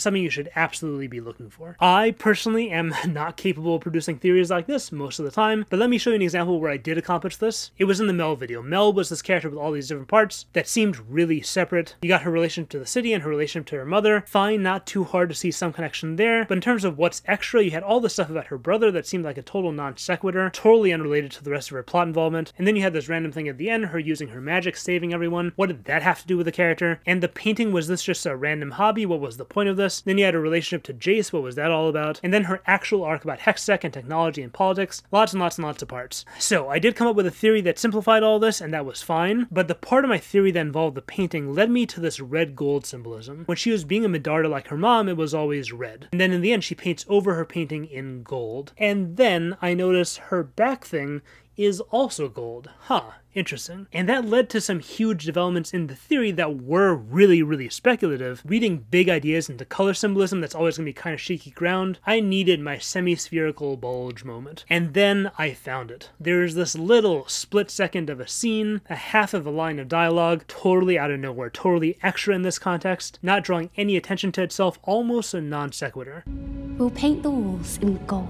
something you should absolutely be looking for. I personally am not capable of producing theories like this most of the time, but let me show you an example where I did accomplish this. It was in the Mel video. Mel was this character with all these different parts that seemed really separate. You got her relationship to the city and her relationship to her mother. Fine, not too hard to see some connection there, but in terms of what's extra, you had all the stuff about her brother that seemed like a total non sequitur, totally unrelated to the rest of her plot involvement, and then you had this random thing at the end, her using her magic, saving everyone. What did that have to do with the character? And the painting, was this just a random hobby? What was the point of this? Then you had a relationship to Jace, what was that all about? And then her actual arc about Hextech and technology and politics, lots and lots and lots of parts. So I did come up with a theory that simplified all this, and that was fine, but the part of my theory that involved the painting led me to this red-gold symbolism. When she was being a Medarda like her mom, it was always red. And then in the end, she paints over her painting in gold. And then I noticed her back thing is also gold. Huh, interesting. And that led to some huge developments in the theory that were really, really speculative. Reading big ideas into color symbolism that's always going to be kind of shaky ground, I needed my semi-spherical bulge moment. And then I found it. There's this little split second of a scene, a half of a line of dialogue, totally out of nowhere, totally extra in this context, not drawing any attention to itself, almost a non sequitur. We'll paint the walls in gold,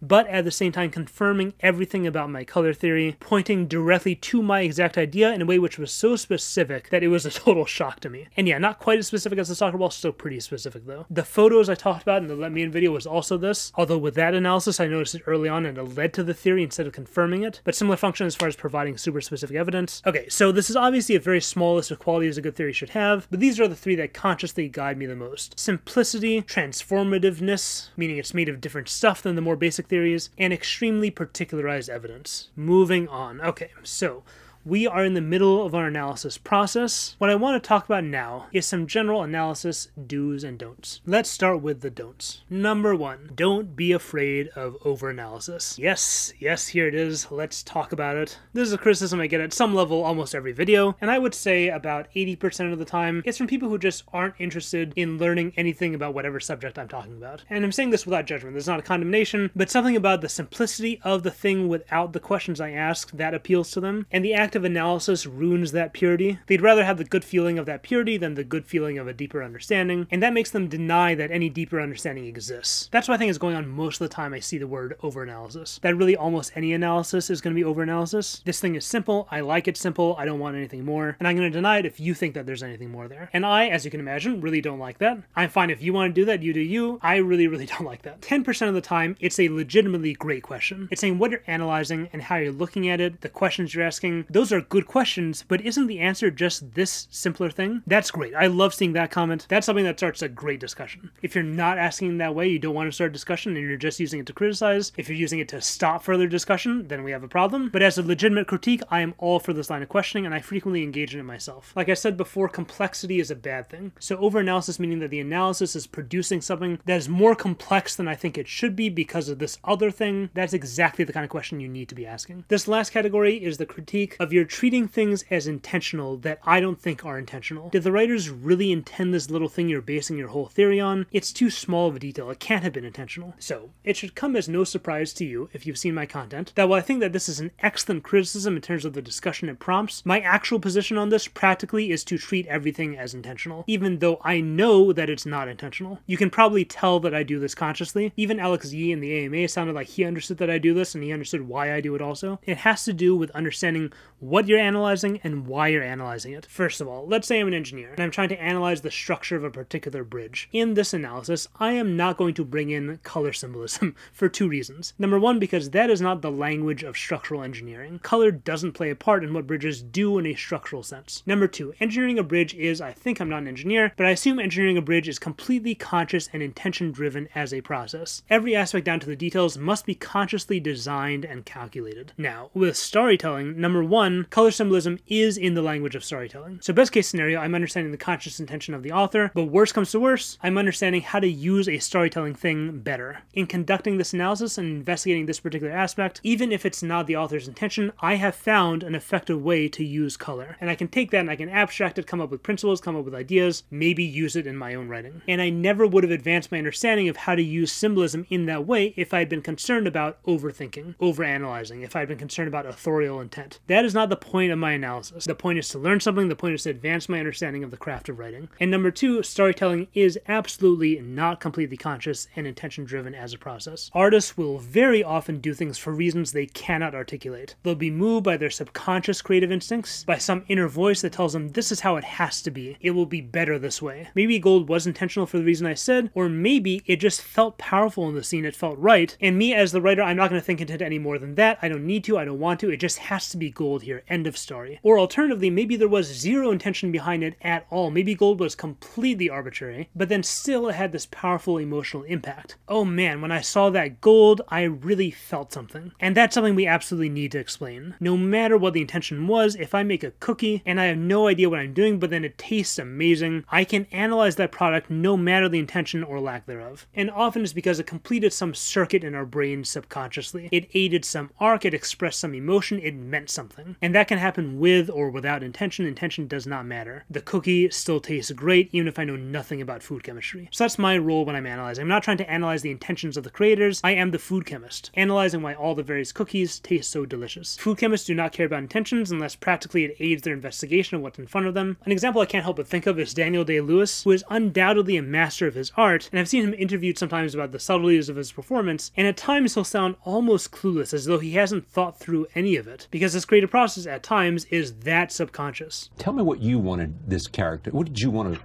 but at the same time confirming everything about my color theory, pointing directly to my exact idea in a way which was so specific that it was a total shock to me. And yeah, not quite as specific as the soccer ball, still pretty specific though. The photos I talked about in the Let Me In video was also this, although with that analysis I noticed it early on and it led to the theory instead of confirming it, but similar function as far as providing super specific evidence. Okay, so this is obviously a very small list of qualities a good theory should have, but these are the three that consciously guide me the most. Simplicity, transformativeness, meaning it's made of different stuff than the more basic theories, and extremely particularized evidence. Moving on. Okay, so we are in the middle of our analysis process. What I want to talk about now is some general analysis do's and don'ts. Let's start with the don'ts. Number one, don't be afraid of overanalysis. Yes, here it is. Let's talk about it. This is a criticism I get at some level almost every video, and I would say about 80% of the time it's from people who just aren't interested in learning anything about whatever subject I'm talking about. And I'm saying this without judgment. There's not a condemnation, but something about the simplicity of the thing without the questions I ask that appeals to them, and the act of analysis ruins that purity. They'd rather have the good feeling of that purity than the good feeling of a deeper understanding, and that makes them deny that any deeper understanding exists. That's what I think is going on most of the time I see the word overanalysis. That really almost any analysis is going to be overanalysis. This thing is simple, I like it simple, I don't want anything more, and I'm going to deny it if you think that there's anything more there. And I, as you can imagine, really don't like that. I'm fine if you want to do that, you do you. I really don't like that. 10% of the time, it's a legitimately great question. It's saying what you're analyzing and how you're looking at it, the questions you're asking. Those are good questions, but isn't the answer just this simpler thing? That's great. I love seeing that comment. That's something that starts a great discussion. If you're not asking that way, you don't want to start a discussion and you're just using it to criticize, if you're using it to stop further discussion, then we have a problem. But as a legitimate critique, I am all for this line of questioning and I frequently engage in it myself. Like I said before, complexity is a bad thing. So overanalysis meaning that the analysis is producing something that is more complex than I think it should be because of this other thing. That's exactly the kind of question you need to be asking. This last category is the critique of you're treating things as intentional that I don't think are intentional. Did the writers really intend this little thing you're basing your whole theory on? It's too small of a detail. It can't have been intentional. So it should come as no surprise to you, if you've seen my content, that while I think that this is an excellent criticism in terms of the discussion it prompts, my actual position on this practically is to treat everything as intentional, even though I know that it's not intentional. You can probably tell that I do this consciously. Even Alex Yee in the AMA sounded like he understood that I do this and he understood why I do it also. It has to do with understanding what you're analyzing and why you're analyzing it. First of all, let's say I'm an engineer and I'm trying to analyze the structure of a particular bridge. In this analysis, I am not going to bring in color symbolism for two reasons. Number one, because that is not the language of structural engineering. Color doesn't play a part in what bridges do in a structural sense. Number two, engineering a bridge is, I think I'm not an engineer, but I assume engineering a bridge is completely conscious and intention-driven as a process. Every aspect down to the details must be consciously designed and calculated. Now, with storytelling, number one, color symbolism is in the language of storytelling. So best case scenario, I'm understanding the conscious intention of the author, but worst comes to worst, I'm understanding how to use a storytelling thing better. In conducting this analysis and investigating this particular aspect, even if it's not the author's intention, I have found an effective way to use color. And I can take that and I can abstract it, come up with principles, come up with ideas, maybe use it in my own writing. And I never would have advanced my understanding of how to use symbolism in that way if I had been concerned about overthinking, overanalyzing, if I had been concerned about authorial intent. That is not the point of my analysis. The point is to learn something, the point is to advance my understanding of the craft of writing. And number two, storytelling is absolutely not completely conscious and intention-driven as a process. Artists will very often do things for reasons they cannot articulate. They'll be moved by their subconscious creative instincts, by some inner voice that tells them this is how it has to be. It will be better this way. Maybe gold was intentional for the reason I said, or maybe it just felt powerful in the scene, it felt right, and me as the writer, I'm not going to think into it any more than that. I don't need to, I don't want to, it just has to be gold here, end of story. Or alternatively, maybe there was zero intention behind it at all. Maybe gold was completely arbitrary, but then still it had this powerful emotional impact. Oh man, when I saw that gold, I really felt something. And that's something we absolutely need to explain. No matter what the intention was, if I make a cookie and I have no idea what I'm doing, but then it tastes amazing, I can analyze that product no matter the intention or lack thereof. And often it's because it completed some circuit in our brains subconsciously. It aided some arc, it expressed some emotion, it meant something. And that can happen with or without intention. Intention does not matter. The cookie still tastes great even if I know nothing about food chemistry. So that's my role when I'm analyzing. I'm not trying to analyze the intentions of the creators. I am the food chemist, analyzing why all the various cookies taste so delicious. Food chemists do not care about intentions unless practically it aids their investigation of what's in front of them. An example I can't help but think of is Daniel Day-Lewis, who is undoubtedly a master of his art, and I've seen him interviewed sometimes about the subtleties of his performance, and at times he'll sound almost clueless, as though he hasn't thought through any of it, because his creative process at times is that subconscious. Tell me what you wanted this character, what did you want to,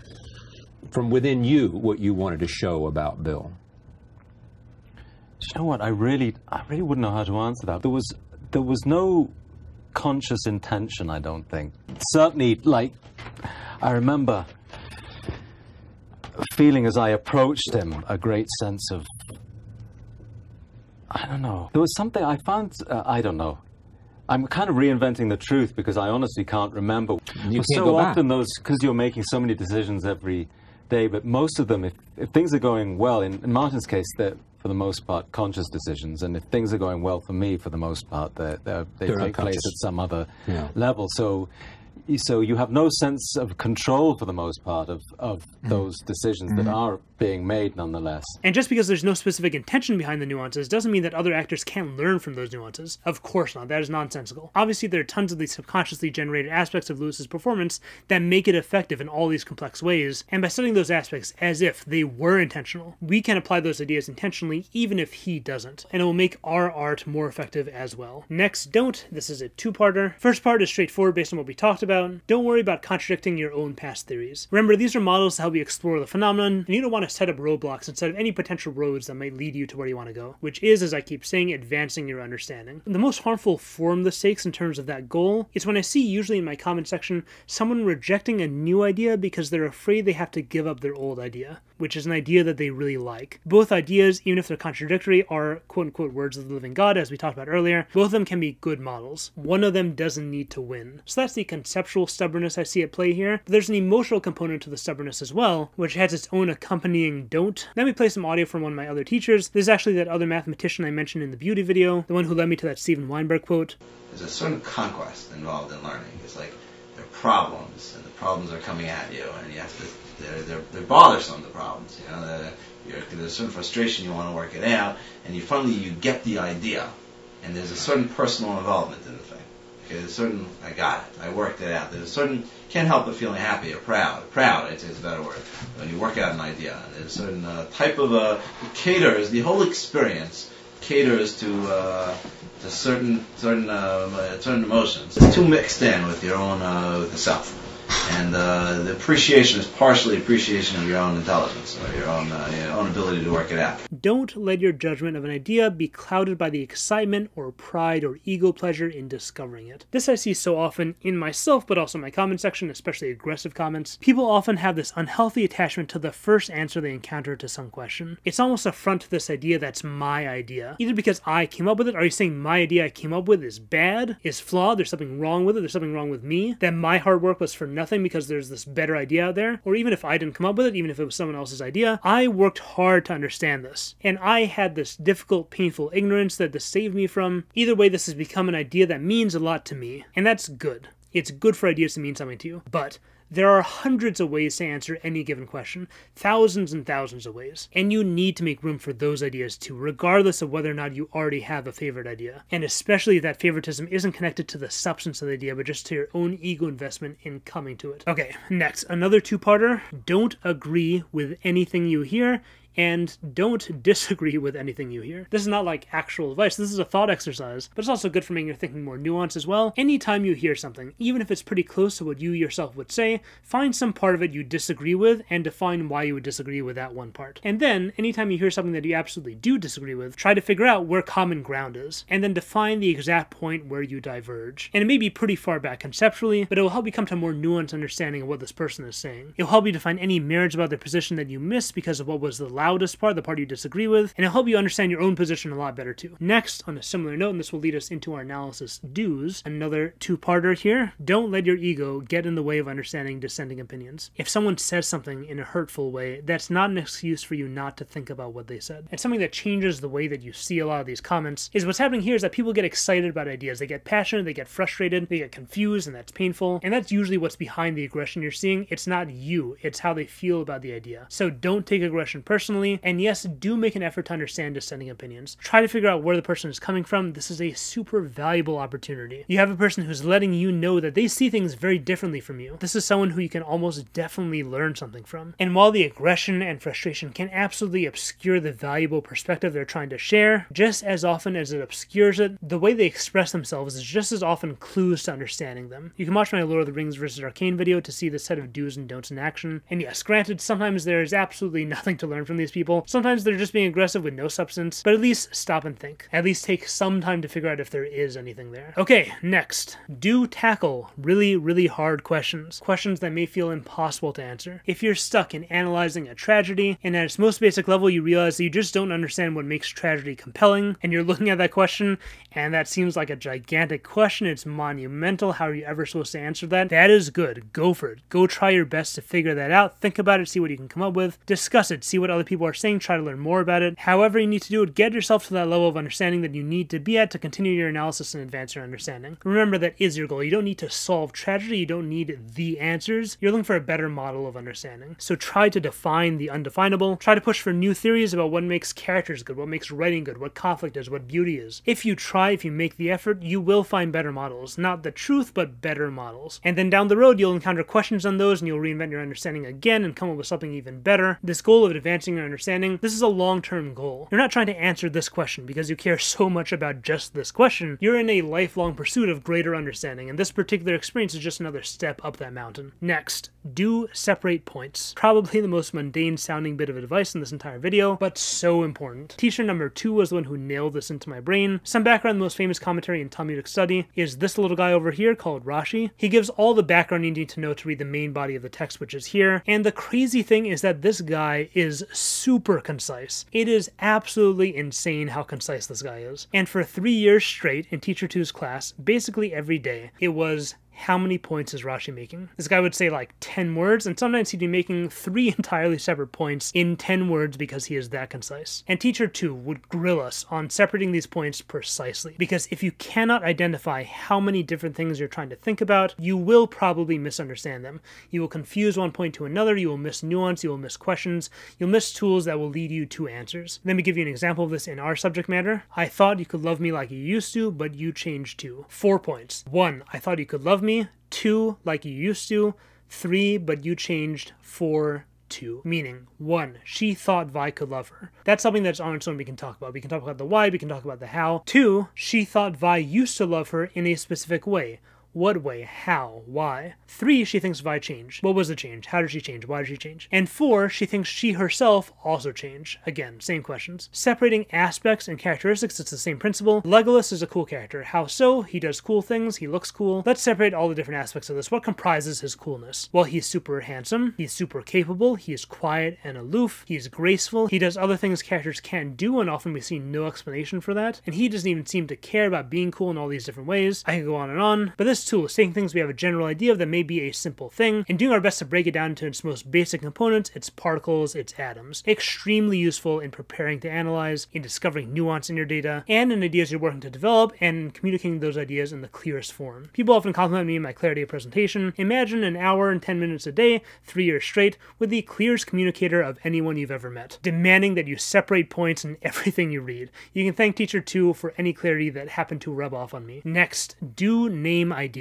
from within you, what you wanted to show about Bill? You know what, I really wouldn't know how to answer that. There was no conscious intention, I don't think. Certainly, like, I remember feeling as I approached him a great sense of, I don't know. There was something I found, I don't know. I'm kind of reinventing the truth because I honestly can't remember. You can't so go back. often those, because you're making so many decisions every day, but most of them, if things are going well, in Martin's case, they're for the most part conscious decisions, and if things are going well for me, for the most part, they take place at some other level. So you have no sense of control for the most part of those decisions that are being made nonetheless. And just because there's no specific intention behind the nuances doesn't mean that other actors can't learn from those nuances. Of course not. That is nonsensical. Obviously, there are tons of these subconsciously generated aspects of Lewis's performance that make it effective in all these complex ways, and by studying those aspects as if they were intentional, we can apply those ideas intentionally even if he doesn't, and it will make our art more effective as well. Next, don't. This is a two-parter. First part is straightforward based on what we talked about. Don't worry about contradicting your own past theories. Remember, these are models to help you explore the phenomenon, and you don't want to set up roadblocks instead of any potential roads that might lead you to where you want to go, which is, as I keep saying, advancing your understanding. The most harmful form of the stakes in terms of that goal is when I see, usually in my comment section, someone rejecting a new idea because they're afraid they have to give up their old idea, which is an idea that they really like. Both ideas, even if they're contradictory, are quote-unquote words of the living God, as we talked about earlier. Both of them can be good models. One of them doesn't need to win. So that's the conceptual stubbornness I see at play here. But there's an emotional component to the stubbornness as well, which has its own accompanying don't. Let me play some audio from one of my other teachers. This is actually that other mathematician I mentioned in the beauty video, the one who led me to that Steven Weinberg quote. There's a certain conquest involved in learning. It's like there are problems, and the problems are coming at you, and you have to, they're bothersome, the problems. You know, there's a certain frustration, you want to work it out, and finally you get the idea, and there's a certain personal involvement in the thing. Okay, there's a certain, I got it, I worked it out. There's a certain, can't help but feeling happy or proud. Proud, I'd say is a better word, when you work out an idea. There's a certain type of caters, the whole experience caters to certain emotions. It's too mixed in with your own with the self. And the appreciation is partially appreciation of your own intelligence or your own ability to work it out. Don't let your judgment of an idea be clouded by the excitement or pride or ego pleasure in discovering it. This I see so often in myself, but also in my comment section, especially aggressive comments. People often have this unhealthy attachment to the first answer they encounter to some question. It's almost a front to this idea that's my idea. Either because I came up with it, are you saying my idea I came up with is bad, is flawed, there's something wrong with it, there's something wrong with me, that my hard work was for nothing because there's this better idea out there? Or even if I didn't come up with it, even if it was someone else's idea, I worked hard to understand this. And I had this difficult, painful ignorance that this saved me from. Either way, this has become an idea that means a lot to me. And that's good. It's good for ideas to mean something to you. But there are hundreds of ways to answer any given question, thousands and thousands of ways, and you need to make room for those ideas too, regardless of whether or not you already have a favorite idea, and especially if that favoritism isn't connected to the substance of the idea, but just to your own ego investment in coming to it. Okay, next, another two-parter. Don't agree with anything you hear, and don't disagree with anything you hear. This is not like actual advice, this is a thought exercise, but it's also good for making your thinking more nuanced as well. Anytime you hear something, even if it's pretty close to what you yourself would say, find some part of it you disagree with and define why you would disagree with that one part. And then, anytime you hear something that you absolutely do disagree with, try to figure out where common ground is, and then define the exact point where you diverge. And it may be pretty far back conceptually, but it will help you come to a more nuanced understanding of what this person is saying. It will help you define any merits about their position that you missed because of what was the loudest part, the part you disagree with, and it'll help you understand your own position a lot better too. Next, on a similar note, and this will lead us into our analysis do's, another two-parter here. Don't let your ego get in the way of understanding dissenting opinions. If someone says something in a hurtful way, that's not an excuse for you not to think about what they said. And something that changes the way that you see a lot of these comments is what's happening here is that people get excited about ideas. They get passionate, they get frustrated, they get confused, and that's painful. And that's usually what's behind the aggression you're seeing. It's not you, it's how they feel about the idea. So don't take aggression personally, and yes, do make an effort to understand dissenting opinions. Try to figure out where the person is coming from. This is a super valuable opportunity. You have a person who's letting you know that they see things very differently from you. This is someone who you can almost definitely learn something from. And while the aggression and frustration can absolutely obscure the valuable perspective they're trying to share, just as often as it obscures it, the way they express themselves is just as often clues to understanding them. You can watch my Lord of the Rings vs. Arcane video to see the set of do's and don'ts in action. And yes, granted, sometimes there is absolutely nothing to learn from these people. Sometimes they're just being aggressive with no substance, but at least stop and think. At least take some time to figure out if there is anything there. Okay, next. Do tackle really, really hard questions. Questions that may feel impossible to answer. If you're stuck in analyzing a tragedy, and at its most basic level you realize that you just don't understand what makes tragedy compelling, and you're looking at that question, and that seems like a gigantic question, it's monumental, how are you ever supposed to answer that? That is good. Go for it. Go try your best to figure that out. Think about it, see what you can come up with. Discuss it, see what other people are saying, try to learn more about it. However you need to do it, get yourself to that level of understanding that you need to be at to continue your analysis and advance your understanding. Remember, that is your goal. You don't need to solve tragedy, you don't need the answers. You're looking for a better model of understanding. So try to define the undefinable. Try to push for new theories about what makes characters good, what makes writing good, what conflict is, what beauty is. If you try, if you make the effort, you will find better models. Not the truth, but better models. And then down the road, you'll encounter questions on those and you'll reinvent your understanding again and come up with something even better. This goal of advancing your understanding, this is a long-term goal. You're not trying to answer this question because you care so much about just this question. You're in a lifelong pursuit of greater understanding, and this particular experience is just another step up that mountain. Next, do separate points. Probably the most mundane sounding bit of advice in this entire video, but so important. Teacher number 2 was the one who nailed this into my brain. Some background, the most famous commentary in Talmudic study is this little guy over here called Rashi. He gives all the background you need to know to read the main body of the text, which is here. And the crazy thing is that this guy is super concise. It is absolutely insane how concise this guy is. And for 3 years straight in Teacher 2's class, basically every day, it was how many points is Rashi making? This guy would say like 10 words, and sometimes he'd be making 3 entirely separate points in 10 words because he is that concise. And Teacher 2 would grill us on separating these points precisely, because if you cannot identify how many different things you're trying to think about, you will probably misunderstand them. You will confuse one point to another, you will miss nuance, you will miss questions, you'll miss tools that will lead you to answers. Let me give you an example of this in our subject matter. I thought you could love me like you used to, but you changed to. 4 points. 1, I thought you could love me. 2, like you used to. 3, but you changed. 4, to, meaning 1. She thought Vi could love her. That's something that's on its own we can talk about. We can talk about the why, we can talk about the how. 2. She thought Vi used to love her in a specific way. What way? How? Why? 3. She thinks Vi changed. What was the change? How did she change? Why did she change? And 4. She thinks she herself also changed. Again, same questions. Separating aspects and characteristics, it's the same principle. Legolas is a cool character. How so? He does cool things. He looks cool. Let's separate all the different aspects of this. What comprises his coolness? Well, he's super handsome. He's super capable. He is quiet and aloof. He's graceful. He does other things characters can't do, and often we see no explanation for that. And he doesn't even seem to care about being cool in all these different ways. I could go on, but this tool is taking things we have a general idea of that may be a simple thing and doing our best to break it down into its most basic components, its particles, its atoms. Extremely useful in preparing to analyze, in discovering nuance in your data, and in ideas you're working to develop, and in communicating those ideas in the clearest form. People often compliment me on my clarity of presentation. Imagine an hour and 10 minutes a day, 3 years straight, with the clearest communicator of anyone you've ever met, demanding that you separate points in everything you read. You can thank Teacher 2 for any clarity that happened to rub off on me. Next, do name ideas.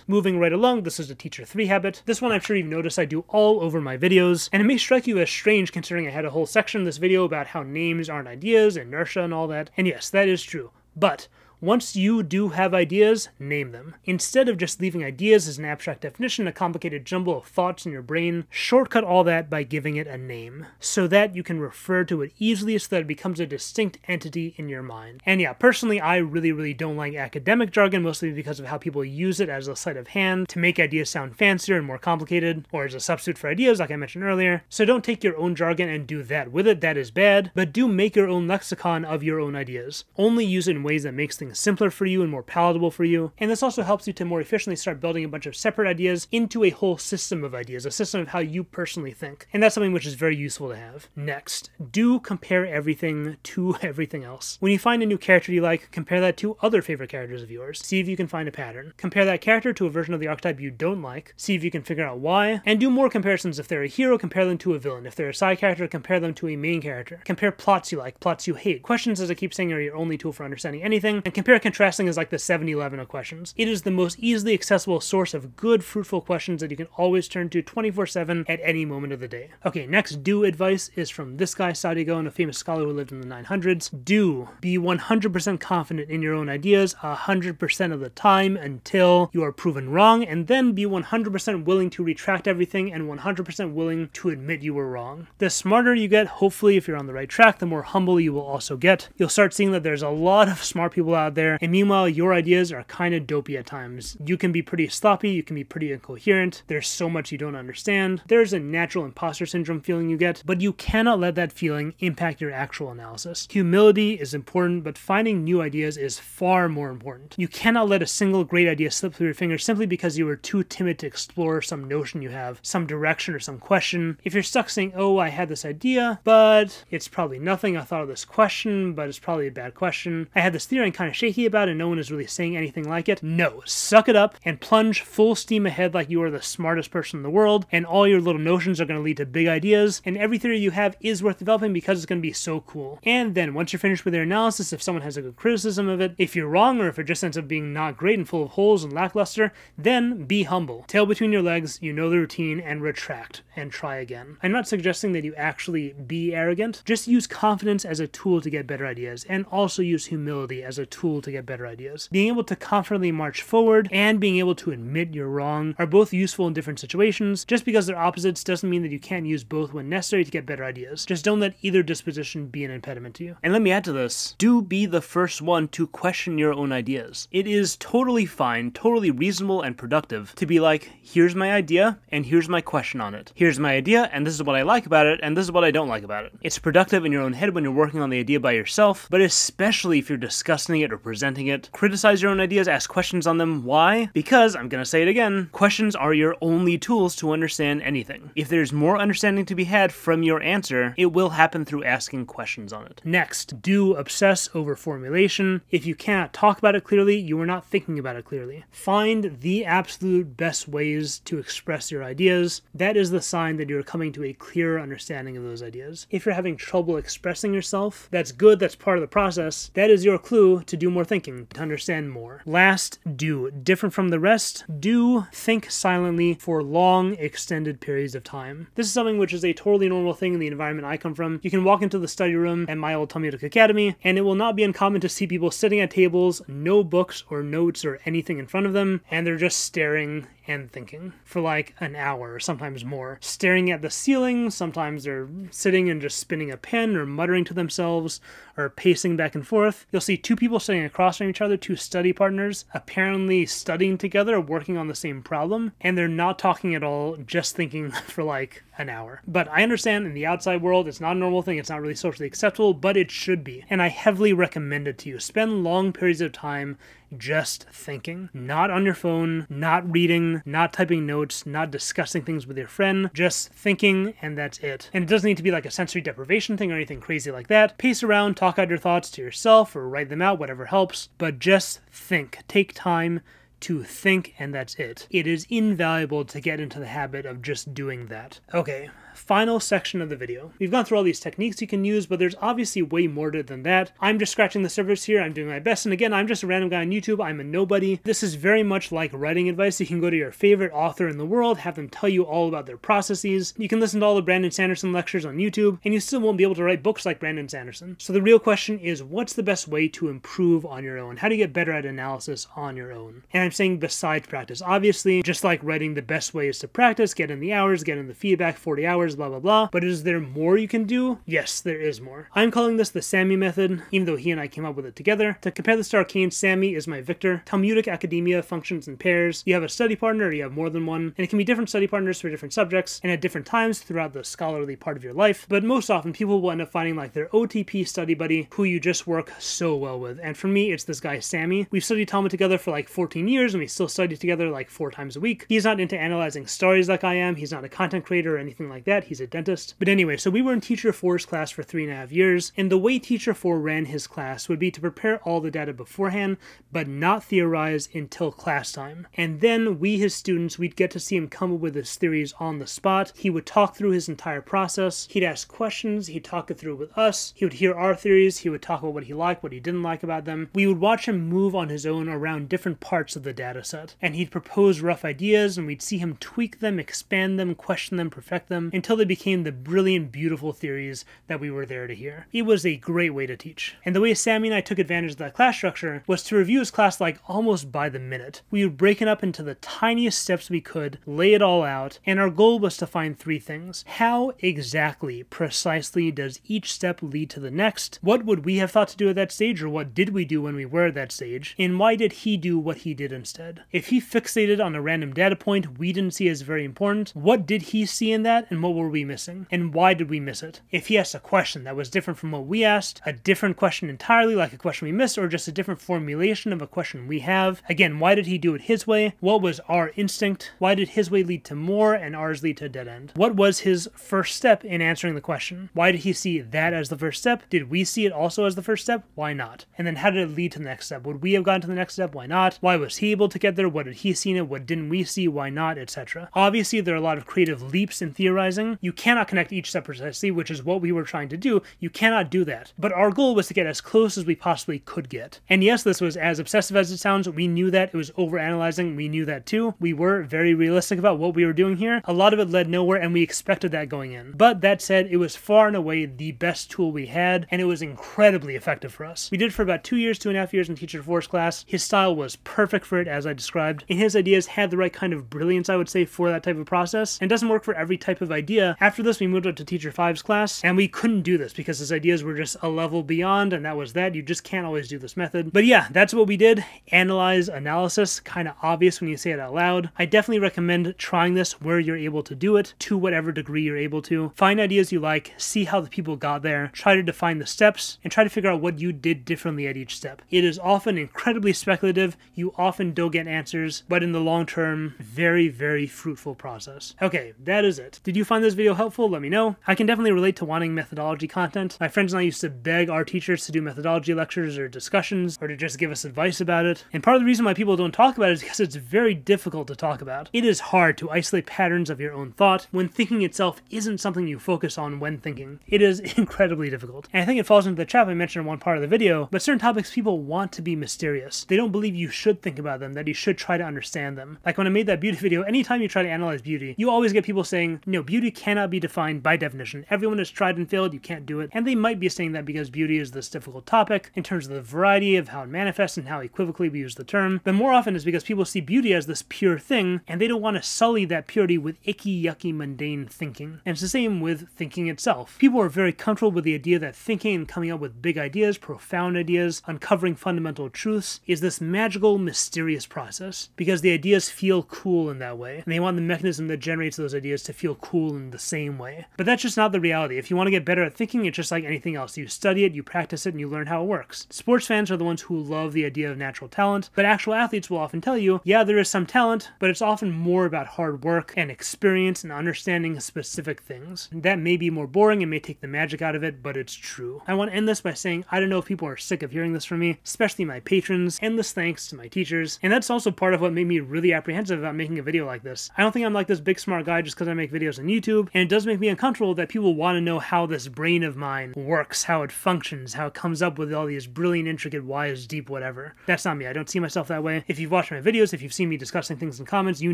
Moving right along, this is the Teacher 3 habit. This one I'm sure you've noticed I do all over my videos, and it may strike you as strange considering I had a whole section in this video about how names aren't ideas, inertia and all that. And yes, that is true. But once you do have ideas, name them. Instead of just leaving ideas as an abstract definition, a complicated jumble of thoughts in your brain, shortcut all that by giving it a name, so that you can refer to it easily so that it becomes a distinct entity in your mind. And yeah, personally, I really don't like academic jargon, mostly because of how people use it as a sleight of hand to make ideas sound fancier and more complicated, or as a substitute for ideas, like I mentioned earlier. So don't take your own jargon and do that with it, that is bad, but do make your own lexicon of your own ideas. Only use it in ways that makes things simpler for you and more palatable for you, and this also helps you to more efficiently start building a bunch of separate ideas into a whole system of ideas, a system of how you personally think, and that's something which is very useful to have. Next, do compare everything to everything else. When you find a new character you like, compare that to other favorite characters of yours. See if you can find a pattern. Compare that character to a version of the archetype you don't like. See if you can figure out why, and do more comparisons. If they're a hero, compare them to a villain. If they're a side character, compare them to a main character. Compare plots you like, plots you hate. Questions, as I keep saying, are your only tool for understanding anything, and compare contrasting is like the 7-Eleven of questions. It is the most easily accessible source of good, fruitful questions that you can always turn to 24/7 at any moment of the day. Okay, next do advice is from this guy, Sadigon, a famous scholar who lived in the 900s. Do be 100% confident in your own ideas 100% of the time until you are proven wrong, and then be 100% willing to retract everything and 100% willing to admit you were wrong. The smarter you get, hopefully if you're on the right track, the more humble you will also get. You'll start seeing that there's a lot of smart people out there, and meanwhile your ideas are kind of dopey at times. You can be pretty sloppy, you can be pretty incoherent, there's so much you don't understand, there's a natural imposter syndrome feeling you get, but you cannot let that feeling impact your actual analysis. Humility is important, but finding new ideas is far more important. You cannot let a single great idea slip through your fingers simply because you were too timid to explore some notion you have, some direction or some question. If you're stuck saying, oh, I had this idea, but it's probably nothing, I thought of this question, but it's probably a bad question, I had this theory I'm kind of shaky about and no one is really saying anything like it. No, suck it up and plunge full steam ahead like you are the smartest person in the world, and all your little notions are going to lead to big ideas, and every theory you have is worth developing because it's going to be so cool. And then once you're finished with your analysis, if someone has a good criticism of it, if you're wrong or if it just ends up being not great and full of holes and lackluster, then be humble. Tail between your legs, you know the routine, and retract and try again. I'm not suggesting that you actually be arrogant, just use confidence as a tool to get better ideas, and also use humility as a tool to get better ideas. Being able to confidently march forward and being able to admit you're wrong are both useful in different situations. Just because they're opposites doesn't mean that you can't use both when necessary to get better ideas. Just don't let either disposition be an impediment to you. And let me add to this, do be the first one to question your own ideas. It is totally fine, totally reasonable and productive to be like, here's my idea and here's my question on it. Here's my idea and this is what I like about it and this is what I don't like about it. It's productive in your own head when you're working on the idea by yourself, but especially if you're discussing it or presenting it. Criticize your own ideas, ask questions on them. Why? Because, I'm gonna say it again, questions are your only tools to understand anything. If there's more understanding to be had from your answer, it will happen through asking questions on it. Next, do obsess over formulation. If you cannot talk about it clearly, you are not thinking about it clearly. Find the absolute best ways to express your ideas. That is the sign that you're coming to a clearer understanding of those ideas. If you're having trouble expressing yourself, that's good, that's part of the process. That is your clue to do do more thinking, to understand more. Last, do. Different from the rest, do think silently for long, extended periods of time. This is something which is a totally normal thing in the environment I come from. You can walk into the study room at my old Talmudic Academy, and it will not be uncommon to see people sitting at tables, no books or notes or anything in front of them, and they're just staring and thinking for like an hour or sometimes more. Staring at the ceiling, sometimes they're sitting and just spinning a pen or muttering to themselves or pacing back and forth. You'll see two people sitting across from each other, two study partners, apparently studying together, working on the same problem, and they're not talking at all, just thinking for like an hour. But I understand in the outside world, it's not a normal thing, it's not really socially acceptable, but it should be. And I heavily recommend it to you. Spend long periods of time just thinking. Not on your phone, not reading, not typing notes, not discussing things with your friend, just thinking, and that's it. And it doesn't need to be like a sensory deprivation thing or anything crazy like that. Pace around, talk out your thoughts to yourself or write them out, whatever helps, but just think. Take time to think, and that's it. It is invaluable to get into the habit of just doing that. Okay. Final section of the video. We've gone through all these techniques you can use, but there's obviously way more to it than that. I'm just scratching the surface here. I'm doing my best. And again, I'm just a random guy on YouTube. I'm a nobody. This is very much like writing advice. You can go to your favorite author in the world, have them tell you all about their processes. You can listen to all the Brandon Sanderson lectures on YouTube, and you still won't be able to write books like Brandon Sanderson. So the real question is, what's the best way to improve on your own? How do you get better at analysis on your own? And I'm saying besides practice. Obviously, just like writing, the best way is to practice, get in the hours, get in the feedback, 40 hours, blah, blah, blah. But is there more you can do? Yes, there is more. I'm calling this the Sammy method, even though he and I came up with it together. To compare this to Arcane, Sammy is my victor. Talmudic academia functions in pairs. You have a study partner, or you have more than one, and it can be different study partners for different subjects and at different times throughout the scholarly part of your life. But most often, people will end up finding like their OTP study buddy who you just work so well with. And for me, it's this guy, Sammy. We've studied Talmud together for like 14 years, and we still study together like 4 times a week. He's not into analyzing stories like I am. He's not a content creator or anything like that. He's a dentist. But anyway, so we were in Teacher 4's class for 3.5 years, and the way Teacher 4 ran his class would be to prepare all the data beforehand, but not theorize until class time. And then we, his students, we'd get to see him come up with his theories on the spot. He would talk through his entire process. He'd ask questions. He'd talk it through with us. He would hear our theories. He would talk about what he liked, what he didn't like about them. We would watch him move on his own around different parts of the data set, and he'd propose rough ideas, and we'd see him tweak them, expand them, question them, perfect them, until they became the brilliant, beautiful theories that we were there to hear. It was a great way to teach. And the way Sammy and I took advantage of that class structure was to review his class like almost by the minute. We would break it up into the tiniest steps we could, lay it all out, and our goal was to find 3 things. How exactly, precisely, does each step lead to the next? What would we have thought to do at that stage, or what did we do when we were at that stage? And why did he do what he did instead? If he fixated on a random data point we didn't see as very important, what did he see in that, and what were we missing? And why did we miss it? If he asked a question that was different from what we asked, a different question entirely, like a question we missed, or just a different formulation of a question we have, again, why did he do it his way? What was our instinct? Why did his way lead to more and ours lead to a dead end? What was his first step in answering the question? Why did he see that as the first step? Did we see it also as the first step? Why not? And then how did it lead to the next step? Would we have gotten to the next step? Why not? Why was he able to get there? What did he see in it? What didn't we see? Why not? Etc. Obviously, there are a lot of creative leaps in theorizing. You cannot connect each step precisely, which is what we were trying to do. You cannot do that. But our goal was to get as close as we possibly could get. And yes, this was as obsessive as it sounds. We knew that. It was overanalyzing. We knew that too. We were very realistic about what we were doing here. A lot of it led nowhere, and we expected that going in. But that said, it was far and away the best tool we had, and it was incredibly effective for us. We did it for about 2 years, 2.5 years in Teacher 4's class. His style was perfect for it, as I described, and his ideas had the right kind of brilliance, I would say, for that type of process, and doesn't work for every type of idea. After this, we moved up to Teacher 5's class, and we couldn't do this because his ideas were just a level beyond, and that was that. You just can't always do this method. But yeah, that's what we did. Analyze, analysis, kind of obvious when you say it out loud. I definitely recommend trying this where you're able to do it, to whatever degree you're able to. Find ideas you like, see how the people got there, try to define the steps, and try to figure out what you did differently at each step. It is often incredibly speculative. You often don't get answers, but in the long term, very, very fruitful process. Okay, that is it. Did you find this this video helpful, let me know. I can definitely relate to wanting methodology content. My friends and I used to beg our teachers to do methodology lectures or discussions, or to just give us advice about it. And part of the reason why people don't talk about it is because it's very difficult to talk about. It is hard to isolate patterns of your own thought when thinking itself isn't something you focus on when thinking. It is incredibly difficult. And I think it falls into the trap I mentioned in one part of the video, but certain topics people want to be mysterious. They don't believe you should think about them, that you should try to understand them. Like when I made that beauty video, anytime you try to analyze beauty, you always get people saying, no, beauty cannot be defined by definition. Everyone has tried and failed, you can't do it. And they might be saying that because beauty is this difficult topic in terms of the variety of how it manifests and how equivocally we use the term. But more often it's because people see beauty as this pure thing, and they don't want to sully that purity with icky, yucky, mundane thinking. And it's the same with thinking itself. People are very comfortable with the idea that thinking and coming up with big ideas, profound ideas, uncovering fundamental truths is this magical, mysterious process, because the ideas feel cool in that way, and they want the mechanism that generates those ideas to feel cool in the same way. But that's just not the reality. If you want to get better at thinking, it's just like anything else. You study it, you practice it, and you learn how it works. Sports fans are the ones who love the idea of natural talent, but actual athletes will often tell you, yeah, there is some talent, but it's often more about hard work and experience and understanding specific things. That may be more boring and may take the magic out of it, but it's true. I want to end this by saying, I don't know if people are sick of hearing this from me, especially my patrons. Endless thanks to my teachers, and that's also part of what made me really apprehensive about making a video like this. I don't think I'm like this big smart guy just because I make videos on YouTube, and it does make me uncomfortable that people want to know how this brain of mine works, how it functions, how it comes up with all these brilliant, intricate, wise, deep whatever. That's not me. I don't see myself that way. If you've watched my videos, if you've seen me discussing things in comments, you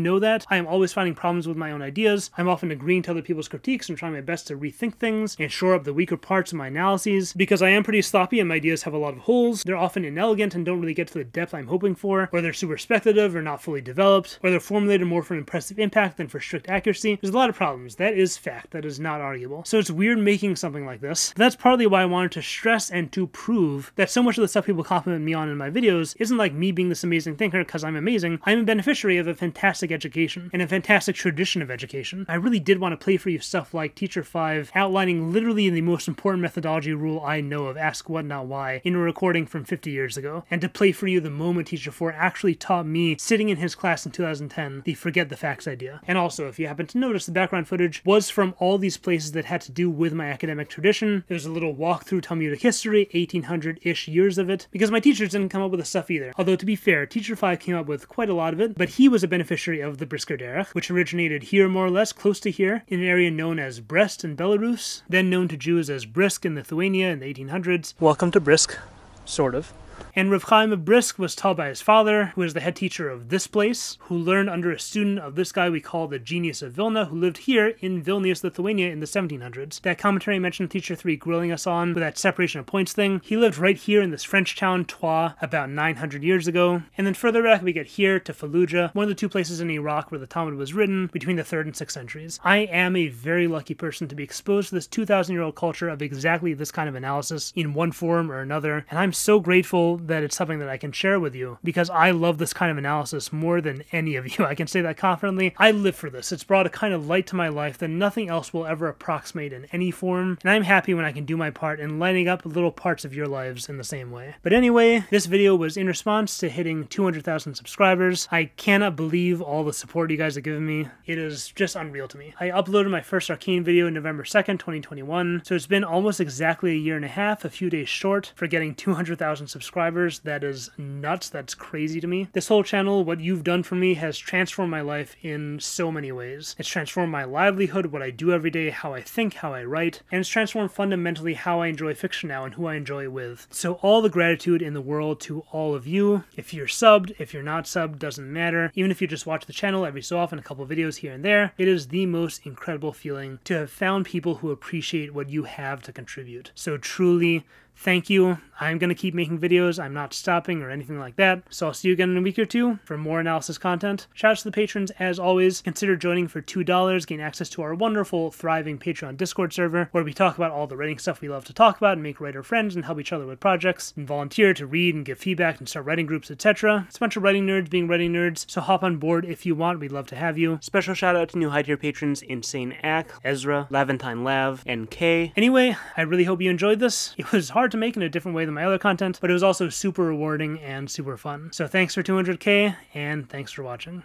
know that. I am always finding problems with my own ideas. I'm often agreeing to other people's critiques and trying my best to rethink things and shore up the weaker parts of my analyses, because I am pretty sloppy and my ideas have a lot of holes. They're often inelegant and don't really get to the depth I'm hoping for, or they're super speculative or not fully developed, or they're formulated more for an impressive impact than for strict accuracy. There's a lot of problems. That is fact. That is not arguable. So it's weird making something like this. But that's partly why I wanted to stress and to prove that so much of the stuff people compliment me on in my videos isn't like me being this amazing thinker because I'm amazing. I'm a beneficiary of a fantastic education and a fantastic tradition of education. I really did want to play for you stuff like Teacher 5 outlining literally the most important methodology rule I know of, ask what not why, in a recording from 50 years ago, and to play for you the moment Teacher 4 actually taught me, sitting in his class in 2010, the forget the facts idea. And also, if you happen to notice, the background footage was from all these places that had to do with my academic tradition. There's a little walkthrough Talmudic history, 1800-ish years of it, because my teachers didn't come up with the stuff either. Although, to be fair, Teacher 5 came up with quite a lot of it, but he was a beneficiary of the Brisker Derech, which originated here more or less, close to here, in an area known as Brest in Belarus, then known to Jews as Brisk in Lithuania in the 1800s. Welcome to Brisk, sort of. And Rav Chaim of Brisk was taught by his father, who is the head teacher of this place, who learned under a student of this guy we call the Genius of Vilna, who lived here in Vilnius, Lithuania in the 1700s. That commentary I mentioned Teacher 3 grilling us on with that separation of points thing, he lived right here in this French town, Troyes, about 900 years ago. And then further back we get here to Fallujah, one of the two places in Iraq where the Talmud was written between the 3rd and 6th centuries. I am a very lucky person to be exposed to this 2,000-year-old culture of exactly this kind of analysis in one form or another, and I'm so grateful that it's something that I can share with you, because I love this kind of analysis more than any of you. I can say that confidently. I live for this. It's brought a kind of light to my life that nothing else will ever approximate in any form, and I'm happy when I can do my part in lighting up little parts of your lives in the same way. But anyway, this video was in response to hitting 200,000 subscribers. I cannot believe all the support you guys have given me. It is just unreal to me. I uploaded my first Arcane video November 2nd, 2021, so it's been almost exactly a year and a half, a few days short, for getting 200,000 subscribers. That is nuts. That's crazy to me. This whole channel, what you've done for me, has transformed my life in so many ways. It's transformed my livelihood, what I do every day, how I think, how I write, and it's transformed fundamentally how I enjoy fiction now and who I enjoy it with. So all the gratitude in the world to all of you. If you're subbed, if you're not subbed, doesn't matter. Even if you just watch the channel every so often, a couple videos here and there, it is the most incredible feeling to have found people who appreciate what you have to contribute. So truly, thank you. I'm going to keep making videos. I'm not stopping or anything like that. So I'll see you again in a week or two for more analysis content. Shout out to the patrons as always. Consider joining for $2. Gain access to our wonderful, thriving Patreon Discord server where we talk about all the writing stuff we love to talk about and make writer friends and help each other with projects and volunteer to read and give feedback and start writing groups, etc. It's a bunch of writing nerds being writing nerds, so hop on board if you want. We'd love to have you. Special shout out to new high tier patrons Insane Ack, Ezra, Laventine Lav, and Kay. Anyway, I really hope you enjoyed this. It was hard to make in a different way than my other content, but it was also super rewarding and super fun. So thanks for 200K, and thanks for watching.